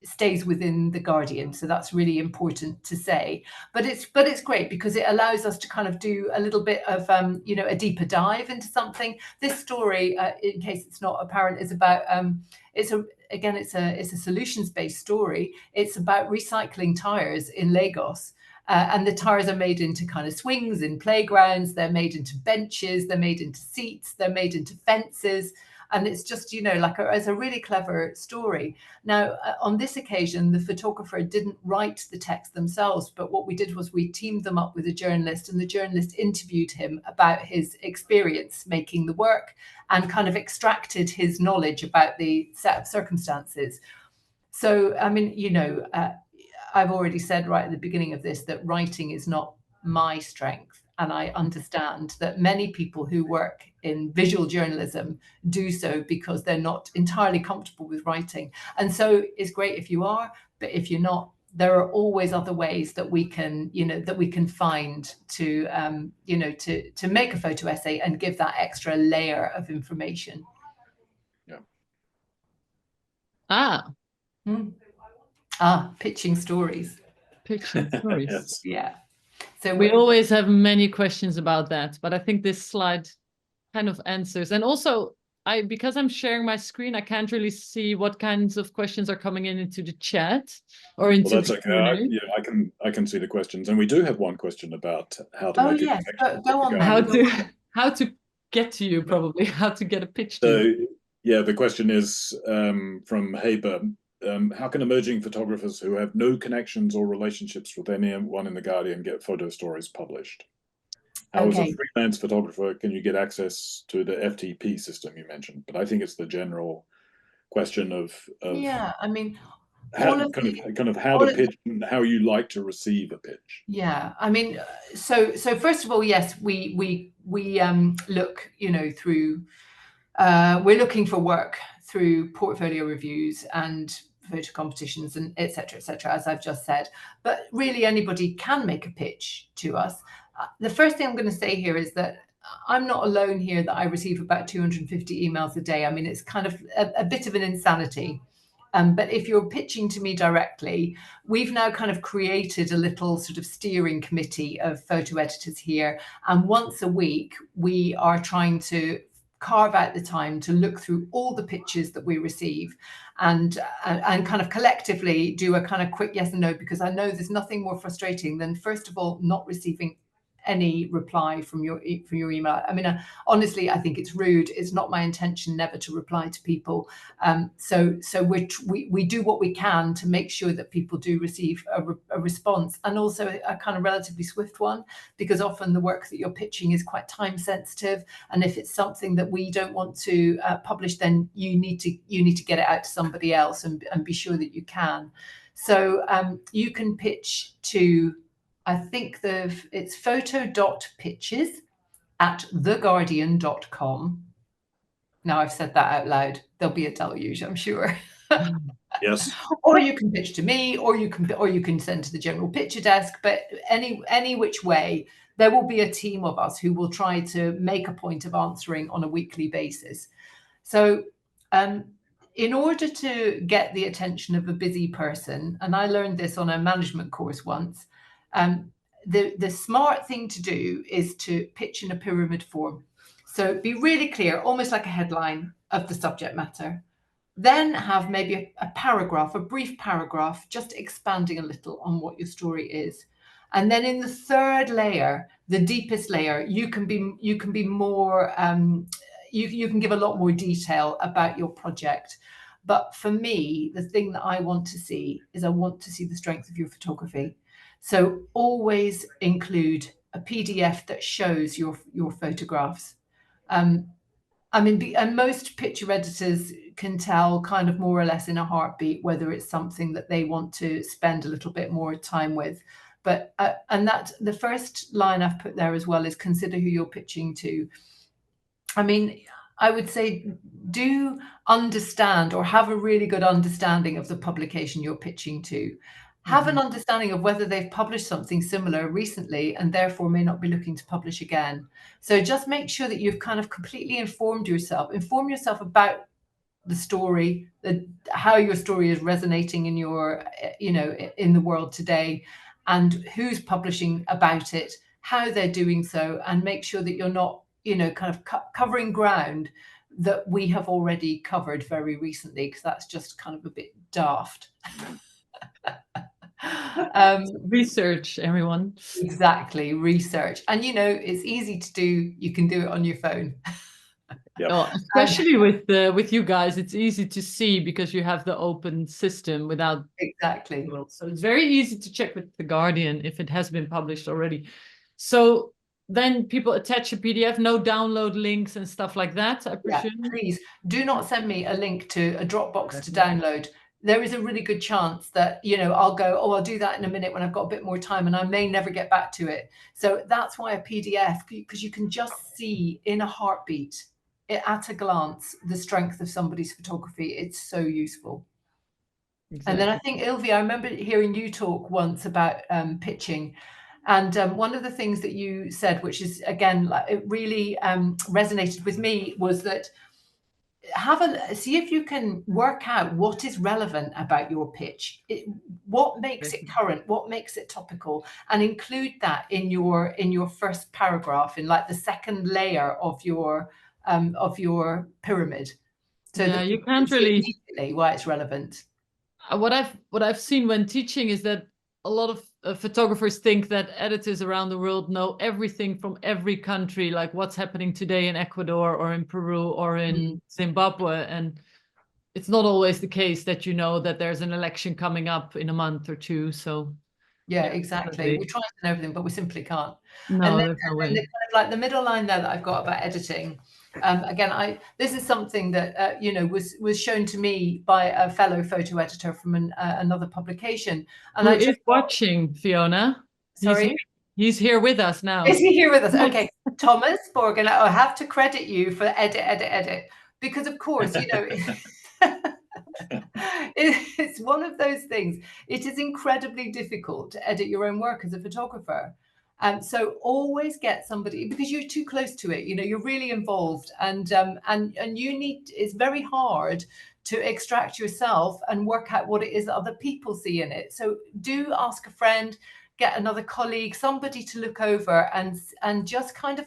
B: stays within the Guardian. So that's really important to say. But it's great because it allows us to kind of do a little bit of you know, a deeper dive into something. This story, in case it's not apparent, is about it's a solutions-based story. It's about recycling tires in Lagos. And the tires are made into kind of swings in playgrounds. They're made into benches. They're made into seats. They're made into fences. And it's just, you know, like it's a really clever story. Now, on this occasion, the photographer didn't write the text themselves, but what we did was we teamed them up with a journalist, and the journalist interviewed him about his experience making the work and kind of extracted his knowledge about the set of circumstances. So, I mean, you know, I've already said right at the beginning of this that writing is not my strength. And I understand that many people who work in visual journalism do so because they're not entirely comfortable with writing. And so it's great if you are, but if you're not, there are always other ways that we can, you know, that we can find to, you know, to make a photo essay and give that extra layer of information.
A: Yeah.
B: Pitching stories.
C: Pitching stories.
A: Yes.
B: Yeah. So
C: we always have many questions about that, but I think this slide kind of answers. And also, because I'm sharing my screen, I can't really see what kinds of questions are coming into the chat or into.
A: Well, that's okay. I can see the questions, and we do have one question about how to make
B: yes, go on.
C: How to get to you, probably how to get a pitch to you.
A: Yeah, the question is from Haber. How can emerging photographers who have no connections or relationships with anyone in the Guardian get photo stories published? How, as a freelance photographer, can you get access to the FTP system you mentioned? But I think it's the general question of...
B: Yeah, I mean,
A: how
B: all of
A: kind
B: the,
A: of kind of how
B: all
A: to
B: of the,
A: pitch and how you like to receive a pitch.
B: yeah, I mean, so first of all, yes, we look, you know, through we're looking for work through portfolio reviews and photo competitions and et cetera, as I've just said. But really anybody can make a pitch to us. The first thing I'm going to say here is that I'm not alone here, that I receive about 250 emails a day. I mean, it's kind of a bit of an insanity. But if you're pitching to me directly, we've now kind of created a little sort of steering committee of photo editors here. And once a week, we are trying to carve out the time to look through all the pitches that we receive and kind of collectively do a kind of quick yes and no, because I know there's nothing more frustrating than, first of all, not receiving any reply from your email. I mean, honestly, I think it's rude. It's not my intention never to reply to people. So we do what we can to make sure that people do receive a response, and also a kind of relatively swift one, because often the work that you're pitching is quite time sensitive, and if it's something that we don't want to publish, then you need to get it out to somebody else and be sure that you can. So you can pitch to, I think it's photo.pitches@theguardian.com. Now I've said that out loud. There'll be a deluge, I'm sure.
A: Yes.
B: Or you can pitch to me, or you can send to the general picture desk. But any which way, there will be a team of us who will try to make a point of answering on a weekly basis. So in order to get the attention of a busy person, and I learned this on a management course once, the smart thing to do is to pitch in a pyramid form. So be really clear, almost like a headline of the subject matter. Then have maybe a paragraph, a brief paragraph, just expanding a little on what your story is. And then in the third layer, the deepest layer, you can be more, you can give a lot more detail about your project. But for me, the thing that I want to see is I want to see the strength of your photography. So always include a PDF that shows your photographs. I mean, and most picture editors can tell kind of more or less in a heartbeat whether it's something that they want to spend a little bit more time with. But and that the first line I've put there as well is consider who you're pitching to. I mean, I would say do understand, or have a really good understanding of the publication you're pitching to. Have an understanding of whether they've published something similar recently and therefore may not be looking to publish again. So just make sure that you've kind of completely informed yourself. Inform yourself about the story, how your story is resonating in your, in the world today, and who's publishing about it, how they're doing so, and make sure that you're not, kind of covering ground that we have already covered very recently, because that's just kind of a bit daft.
C: Research, everyone.
B: Exactly, research. And it's easy to do. You can do it on your phone.
A: Yep.
C: Oh, especially with you guys, it's easy to see because you have the open system without
B: exactly.
C: So it's very easy to check with the Guardian if it has been published already. So then people attach a PDF, no download links and stuff like that, I presume.
B: Yeah, please do not send me a link to a Dropbox to download. There is a really good chance that, I'll go, oh, I'll do that in a minute when I've got a bit more time, and I may never get back to it. So that's why a PDF, because you can just see in a heartbeat, at a glance, the strength of somebody's photography. It's so useful. Exactly. And then I think, Ilvy, I remember hearing you talk once about pitching. And one of the things that you said, which is, again, it really resonated with me, was that see if you can work out what is relevant about your pitch, what makes it current, what makes it topical, and include that in your first paragraph, in like the second layer of your pyramid. So
C: yeah, you can't really
B: immediately why it's relevant.
C: What I've seen when teaching is that a lot of photographers think that editors around the world know everything from every country, like what's happening today in Ecuador or in Peru or in Zimbabwe. And it's not always the case that that there's an election coming up in a month or two. So
B: yeah, exactly. We try to know everything, but we simply can't.
C: No, there's no way.
B: Kind of like the middle line there that I've got about editing Again, this is something that was shown to me by a fellow photo editor from another publication, and
C: Who is watching, Fiona?
B: Sorry,
C: he's here with us now.
B: Is he here with us? Okay, Thomas Borgen, I have to credit you for edit, because of course, it's one of those things. It is incredibly difficult to edit your own work as a photographer. So always get somebody, because you're too close to it, you're really involved, and it's very hard to extract yourself and work out what it is that other people see in it. So do ask a friend, get another colleague, somebody to look over and just kind of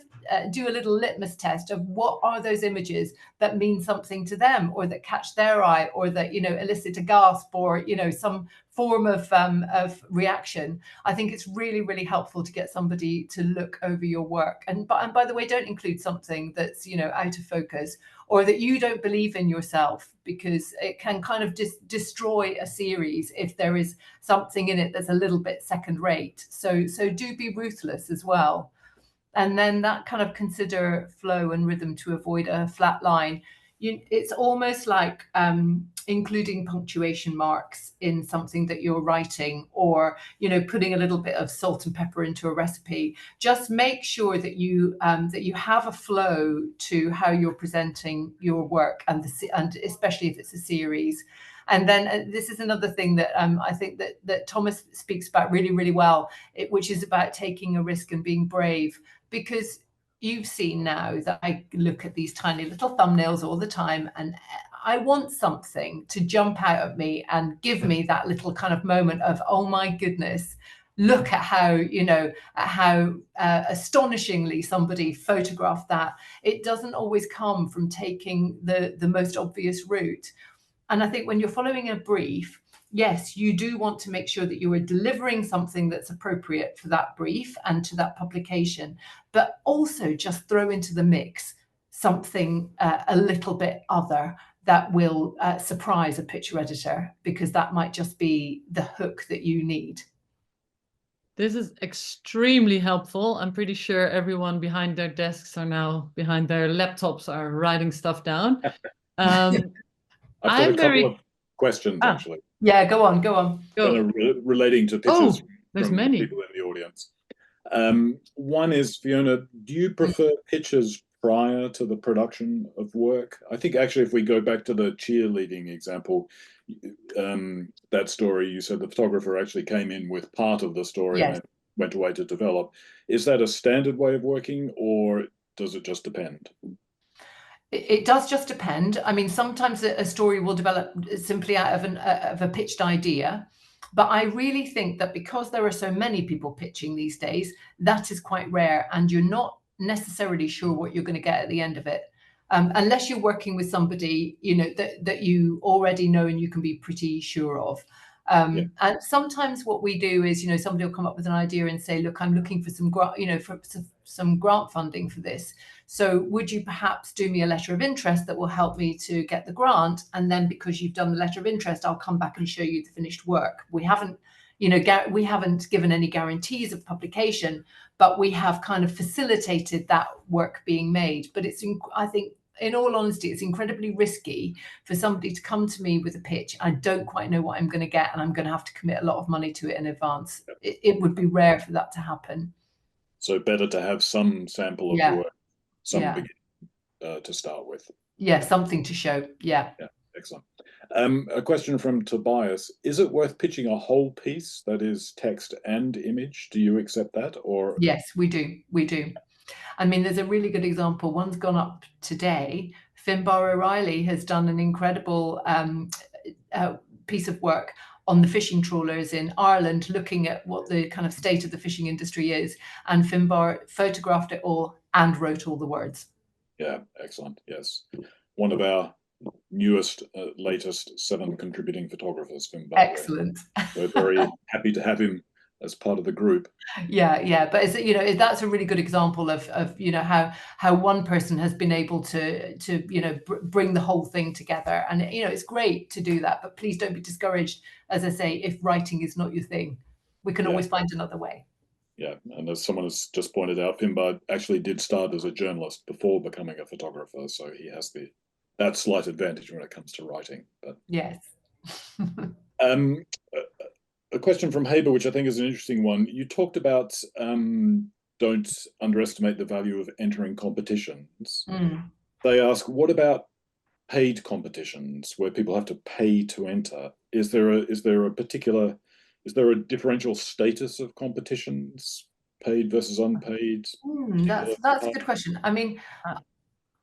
B: do a little litmus test of what are those images that mean something to them, or that catch their eye, or that elicit a gasp, or some form of reaction. I think it's really, really helpful to get somebody to look over your work. And by the way, don't include something that's out of focus, or that you don't believe in yourself, because it can kind of destroy a series if there is something in it that's a little bit second rate. So do be ruthless as well. And then that kind of consider flow and rhythm to avoid a flat line. It's almost like including punctuation marks in something that you're writing, or putting a little bit of salt and pepper into a recipe. Just make sure that you have a flow to how you're presenting your work, and especially if it's a series. And then this is another thing that I think that Thomas speaks about really, really well, which is about taking a risk and being brave. Because you've seen now that I look at these tiny little thumbnails all the time, and I want something to jump out at me and give me that little kind of moment of, oh my goodness, look at how astonishingly somebody photographed that. It doesn't always come from taking the most obvious route. And I think when you're following a brief, yes, you do want to make sure that you are delivering something that's appropriate for that brief and to that publication, but also just throw into the mix something a little bit other that will surprise a picture editor, because that might just be the hook that you need.
C: This is extremely helpful. I'm pretty sure everyone behind their desks are now, behind their laptops, are writing stuff down.
A: I've got a couple of questions, actually.
B: Yeah, go on.
A: Relating to pictures
C: there's
A: from
C: many
A: people in the audience. One is, Fiona, do you prefer pictures prior to the production of work? I think actually, if we go back to the cheerleading example, that story, you said the photographer actually came in with part of the story,
B: yes,
A: and then went away to develop. Is that a standard way of working, or does it just depend?
B: It does just depend. I mean, sometimes a story will develop simply out of a pitched idea. But I really think that because there are so many people pitching these days, that is quite rare, and you're not necessarily sure what you're going to get at the end of it, unless you're working with somebody that you already know and you can be pretty sure of. And sometimes what we do is, somebody will come up with an idea and say, look, I'm looking for some grant, for some grant funding for this. So would you perhaps do me a letter of interest that will help me to get the grant? And then because you've done the letter of interest, I'll come back and show you the finished work. We haven't given any guarantees of publication, but we have kind of facilitated that work being made. But I think, in all honesty, it's incredibly risky for somebody to come to me with a pitch. I don't quite know what I'm going to get, and I'm going to have to commit a lot of money to it in advance. It would be rare for that to happen.
A: So better to have some sample of work, beginning to start with.
B: Yeah, something to show. Yeah,
A: excellent. A question from Tobias: is it worth pitching a whole piece that is text and image? Do you accept that, or?
B: Yes, we do. I mean, there's a really good example. One's gone up today. Finbar O'Reilly has done an incredible piece of work on the fishing trawlers in Ireland, looking at what the kind of state of the fishing industry is. And Finbar photographed it all and wrote all the words.
A: Yeah, excellent. Yes. One of our newest, latest 7 contributing photographers, Finbar.
B: Excellent.
A: We're very happy to have him as part of the group.
B: Yeah, but that's a really good example of how one person has been able to bring the whole thing together, and it's great to do that. But please don't be discouraged, as I say, if writing is not your thing. We can always find another way.
A: Yeah, and as someone has just pointed out, Finbar actually did start as a journalist before becoming a photographer, so he has that slight advantage when it comes to writing. But
B: yes.
A: A question from Haber, which I think is an interesting one. You talked about don't underestimate the value of entering competitions. They ask, what about paid competitions where people have to pay to enter? Is there a differential status of competitions, paid versus unpaid?
B: That's a good question. I mean,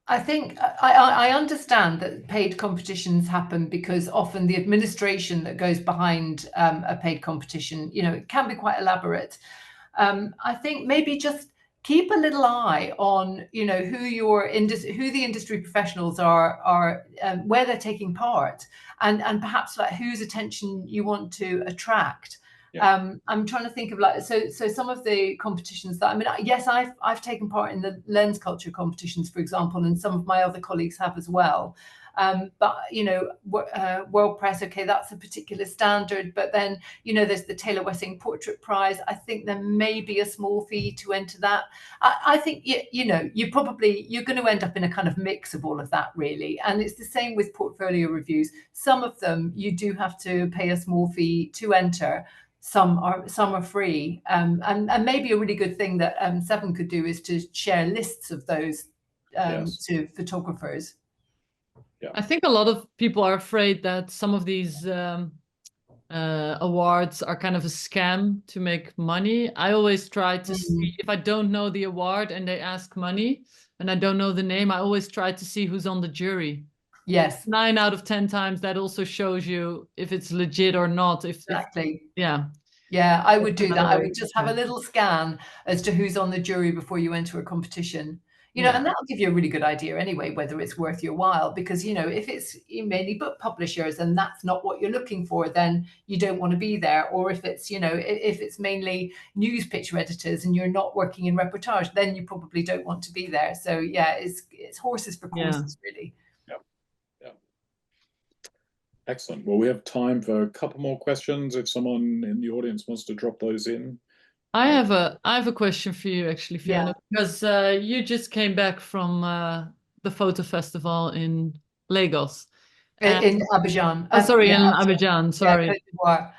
B: I think I understand that paid competitions happen because often the administration that goes behind a paid competition, it can be quite elaborate. I think maybe just keep a little eye on, who the industry professionals are, where they're taking part, and perhaps like whose attention you want to attract. Yeah. I'm trying to think of so some of the competitions that yes, I've taken part in the lens culture competitions, for example, and some of my other colleagues have as well. But World Press, okay, that's a particular standard. But then there's the Taylor Wessing Portrait Prize. I think there may be a small fee to enter that. I think you're going to end up in a kind of mix of all of that, really. And it's the same with portfolio reviews. Some of them you do have to pay a small fee to enter. Some are free, and maybe a really good thing that Seven could do is to share lists of those to photographers.
A: Yeah.
C: I think a lot of people are afraid that some of these awards are kind of a scam to make money. I always try to see, if I don't know the award and they ask money and I don't know the name, I always try to see who's on the jury.
B: Yes.
C: 9 out of 10 times that also shows you if it's legit or not.
B: Exactly.
C: Yeah,
B: I would do that. I would just have a little scan as to who's on the jury before you enter a competition. And that'll give you a really good idea anyway, whether it's worth your while, because, if it's mainly book publishers and that's not what you're looking for, then you don't want to be there. Or if it's, if it's mainly news picture editors and you're not working in reportage, then you probably don't want to be there. So yeah, it's horses for courses, really.
A: Yeah. Excellent. Well, we have time for a couple more questions if someone in the audience wants to drop those in.
C: I have a question for you, actually, Fiona, because you just came back from the photo festival in Lagos.
B: In Abidjan.
C: In Abidjan, sorry.
B: Yeah,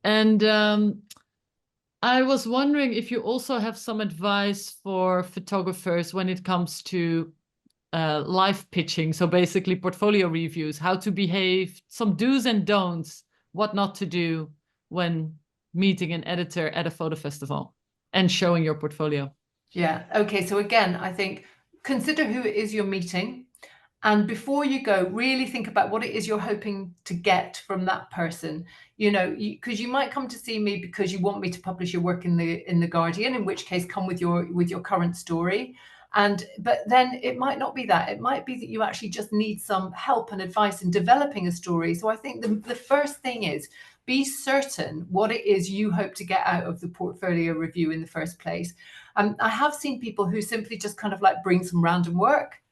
C: and I was wondering if you also have some advice for photographers when it comes to live pitching, so basically portfolio reviews, how to behave, some do's and don'ts, what not to do when meeting an editor at a photo festival and showing your portfolio.
B: Yeah. Okay. So again, I think consider who it is you're meeting. And before you go, really think about what it is you're hoping to get from that person. Because you might come to see me because you want me to publish your work in the Guardian, in which case come with your current story. But then it might not be that. It might be that you actually just need some help and advice in developing a story. So I think the first thing is be certain what it is you hope to get out of the portfolio review in the first place. I have seen people who simply just kind of like bring some random work,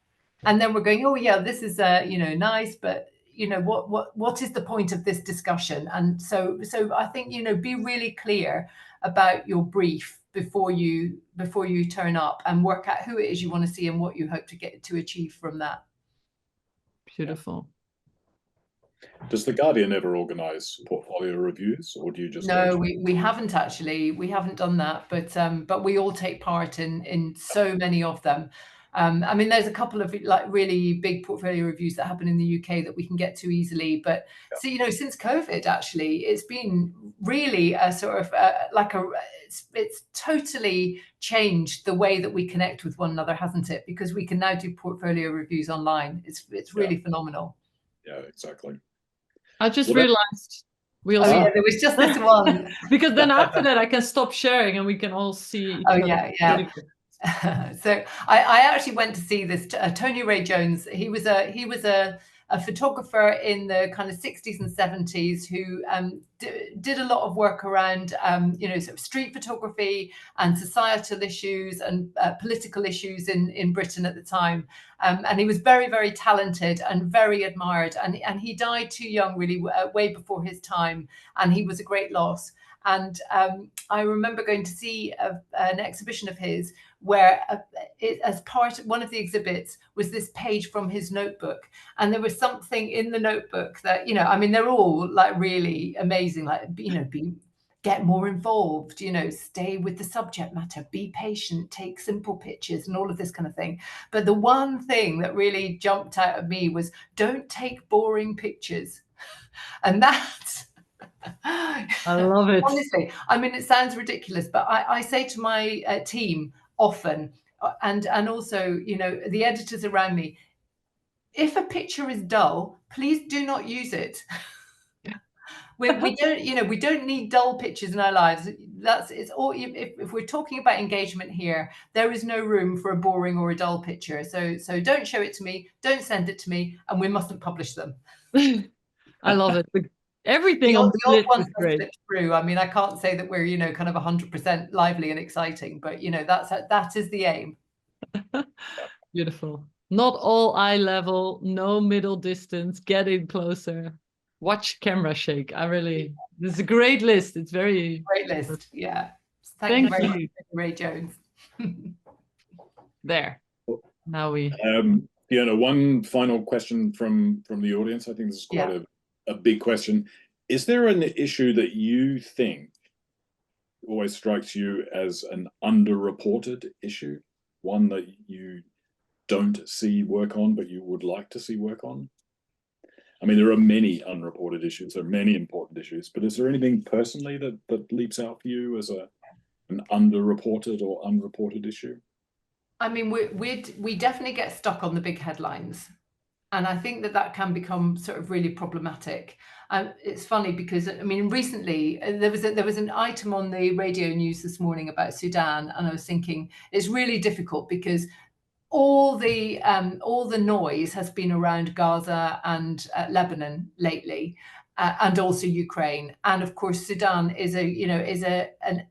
B: and then we're going, oh yeah, this is nice, but what is the point of this discussion? And so I think be really clear about your brief before you turn up, and work out who it is you want to see and what you hope to get to achieve from that.
C: Beautiful.
A: Does the Guardian ever organise portfolio reviews, or do you just?
B: No, we haven't actually. We haven't done that, but we all take part in so many of them. There's a couple of like really big portfolio reviews that happen in the UK that we can get to easily. But since COVID, actually, it's been really a sort of it's totally changed the way that we connect with one another, hasn't it? Because we can now do portfolio reviews online. It's really phenomenal.
A: Yeah, exactly.
C: I just realized we also
B: there was just this one.
C: Because then after that I can stop sharing and we can all see each other.
B: Yeah. So I actually went to see this Tony Ray Jones. He was a photographer in the kind of 60s and 70s who did a lot of work around sort of street photography and societal issues and political issues in Britain at the time. And he was very, very talented and very admired. And he died too young, really, way before his time. And he was a great loss. And I remember going to see an exhibition of his where one of the exhibits was this page from his notebook. And there was something in the notebook that, you know, I mean, they're all like really amazing, like, you know, get more involved, you know, stay with the subject matter, be patient, take simple pictures and all of this kind of thing. But the one thing that really jumped out at me was don't take boring pictures. And that's,
C: I love it.
B: honestly, I mean, it sounds ridiculous, but I say to my team often, and also, you know, the editors around me, if a picture is dull, please do not use it. We don't, you know, we don't need dull pictures in our lives. It's all. If we're talking about engagement here, there is no room for a boring or a dull picture. So don't show it to me, don't send it to me, and we mustn't publish them.
C: I love it. Everything on the list is great.
B: Through. I mean, I can't say that we're, you know, kind of 100% lively and exciting, but you know, that is the aim.
C: Beautiful. Not all eye level, no middle distance, get in closer. Watch camera shake. This is a great list. It's very
B: great list. Yeah.
C: Thank
B: you very
C: you.
B: much, Ray Jones.
C: There. Now we.
A: Fiona, one final question from the audience. I think this is quite a big question. Is there an issue that you think always strikes you as an underreported issue? One that you don't see work on, but you would like to see work on? I mean, there are many unreported issues, there are many important issues, but is there anything personally that leaps out for you as an underreported or unreported issue?
B: I mean, we definitely get stuck on the big headlines. And I think that can become sort of really problematic. It's funny because, I mean, recently there was an item on the radio news this morning about Sudan, and I was thinking it's really difficult because all the noise has been around Gaza and Lebanon lately, and also Ukraine, and of course Sudan is an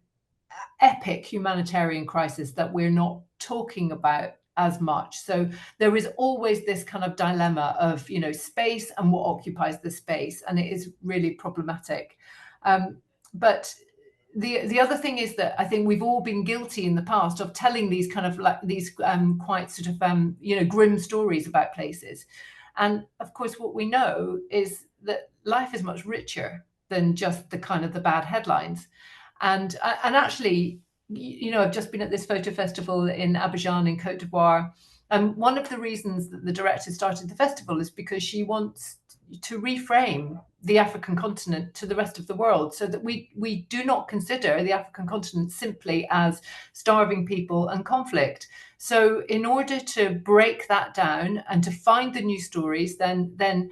B: epic humanitarian crisis that we're not talking about as much. So there is always this kind of dilemma of, you know, space and what occupies the space, and it is really problematic. But the other thing is that I think we've all been guilty in the past of telling these kind of like these quite sort of you know, grim stories about places. And of course, what we know is that life is much richer than just the kind of the bad headlines. And actually, you know, I've just been at this photo festival in Abidjan in Côte d'Ivoire. And one of the reasons that the director started the festival is because she wants to reframe the African continent to the rest of the world, so that we do not consider the African continent simply as starving people and conflict. So in order to break that down and to find the new stories, then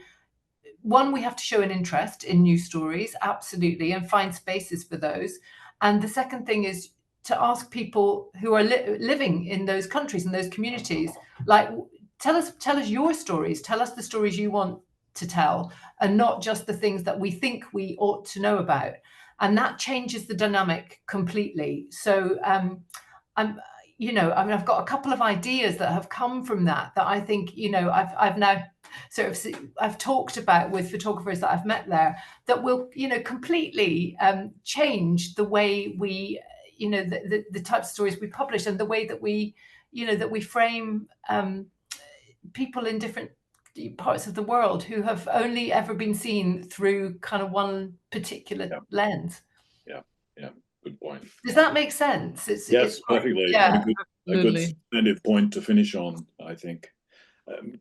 B: one, we have to show an interest in new stories, absolutely, and find spaces for those. And the second thing is to ask people who are living in those countries and those communities, like, tell us your stories, tell us the stories you want to tell, and not just the things that we think we ought to know about. And that changes the dynamic completely. So you know, I mean, I've got a couple of ideas that have come from that I think, you know, I've now sort of, I've talked about with photographers that I've met there that will, you know, completely change the way we, you know, the types of stories we publish, and the way that we, you know, that we frame people in different parts of the world who have only ever been seen through kind of one particular lens.
A: Yeah, good point.
B: Does that make sense?
A: Yes, perfectly.
B: Yeah,
A: a good standard point to finish on, I think.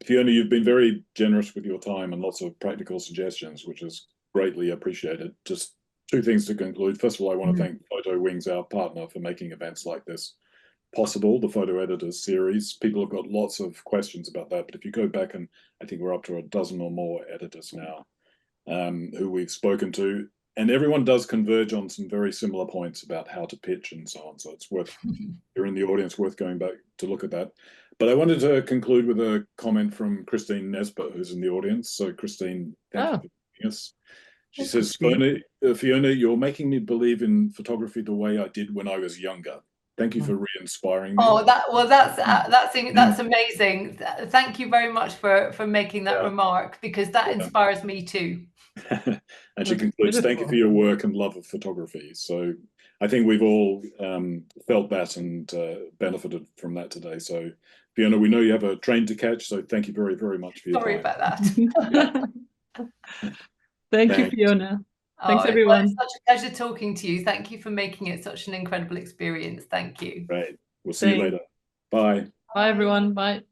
A: Fiona, you've been very generous with your time and lots of practical suggestions, which is greatly appreciated. Just two things to conclude. First of all, I want to thank Photo Wings, our partner, for making events like this possible, the Photo Editors series. People have got lots of questions about that, but if you go back, and I think we're up to a dozen or more editors now who we've spoken to, and everyone does converge on some very similar points about how to pitch and so on. So it's worth, you're in the audience, worth going back to look at that. But I wanted to conclude with a comment from Christine Nesbitt, who's in the audience. So Christine, thank you for joining us. She says, Fiona, you're making me believe in photography the way I did when I was younger. Thank you for re-inspiring me.
B: Oh, that's amazing. Thank you very much for making that remark, because that inspires me too.
A: And she concludes, thank you for your work and love of photography. So I think we've all felt that and benefited from that today. So Fiona, we know you have a train to catch, so thank you very, very much for your time.
B: Sorry about that.
C: Thank you, Fiona. Thanks, everyone.
B: It's such a pleasure talking to you. Thank you for making it such an incredible experience. Thank you.
A: Right. We'll see you later. Bye.
C: Bye, everyone. Bye.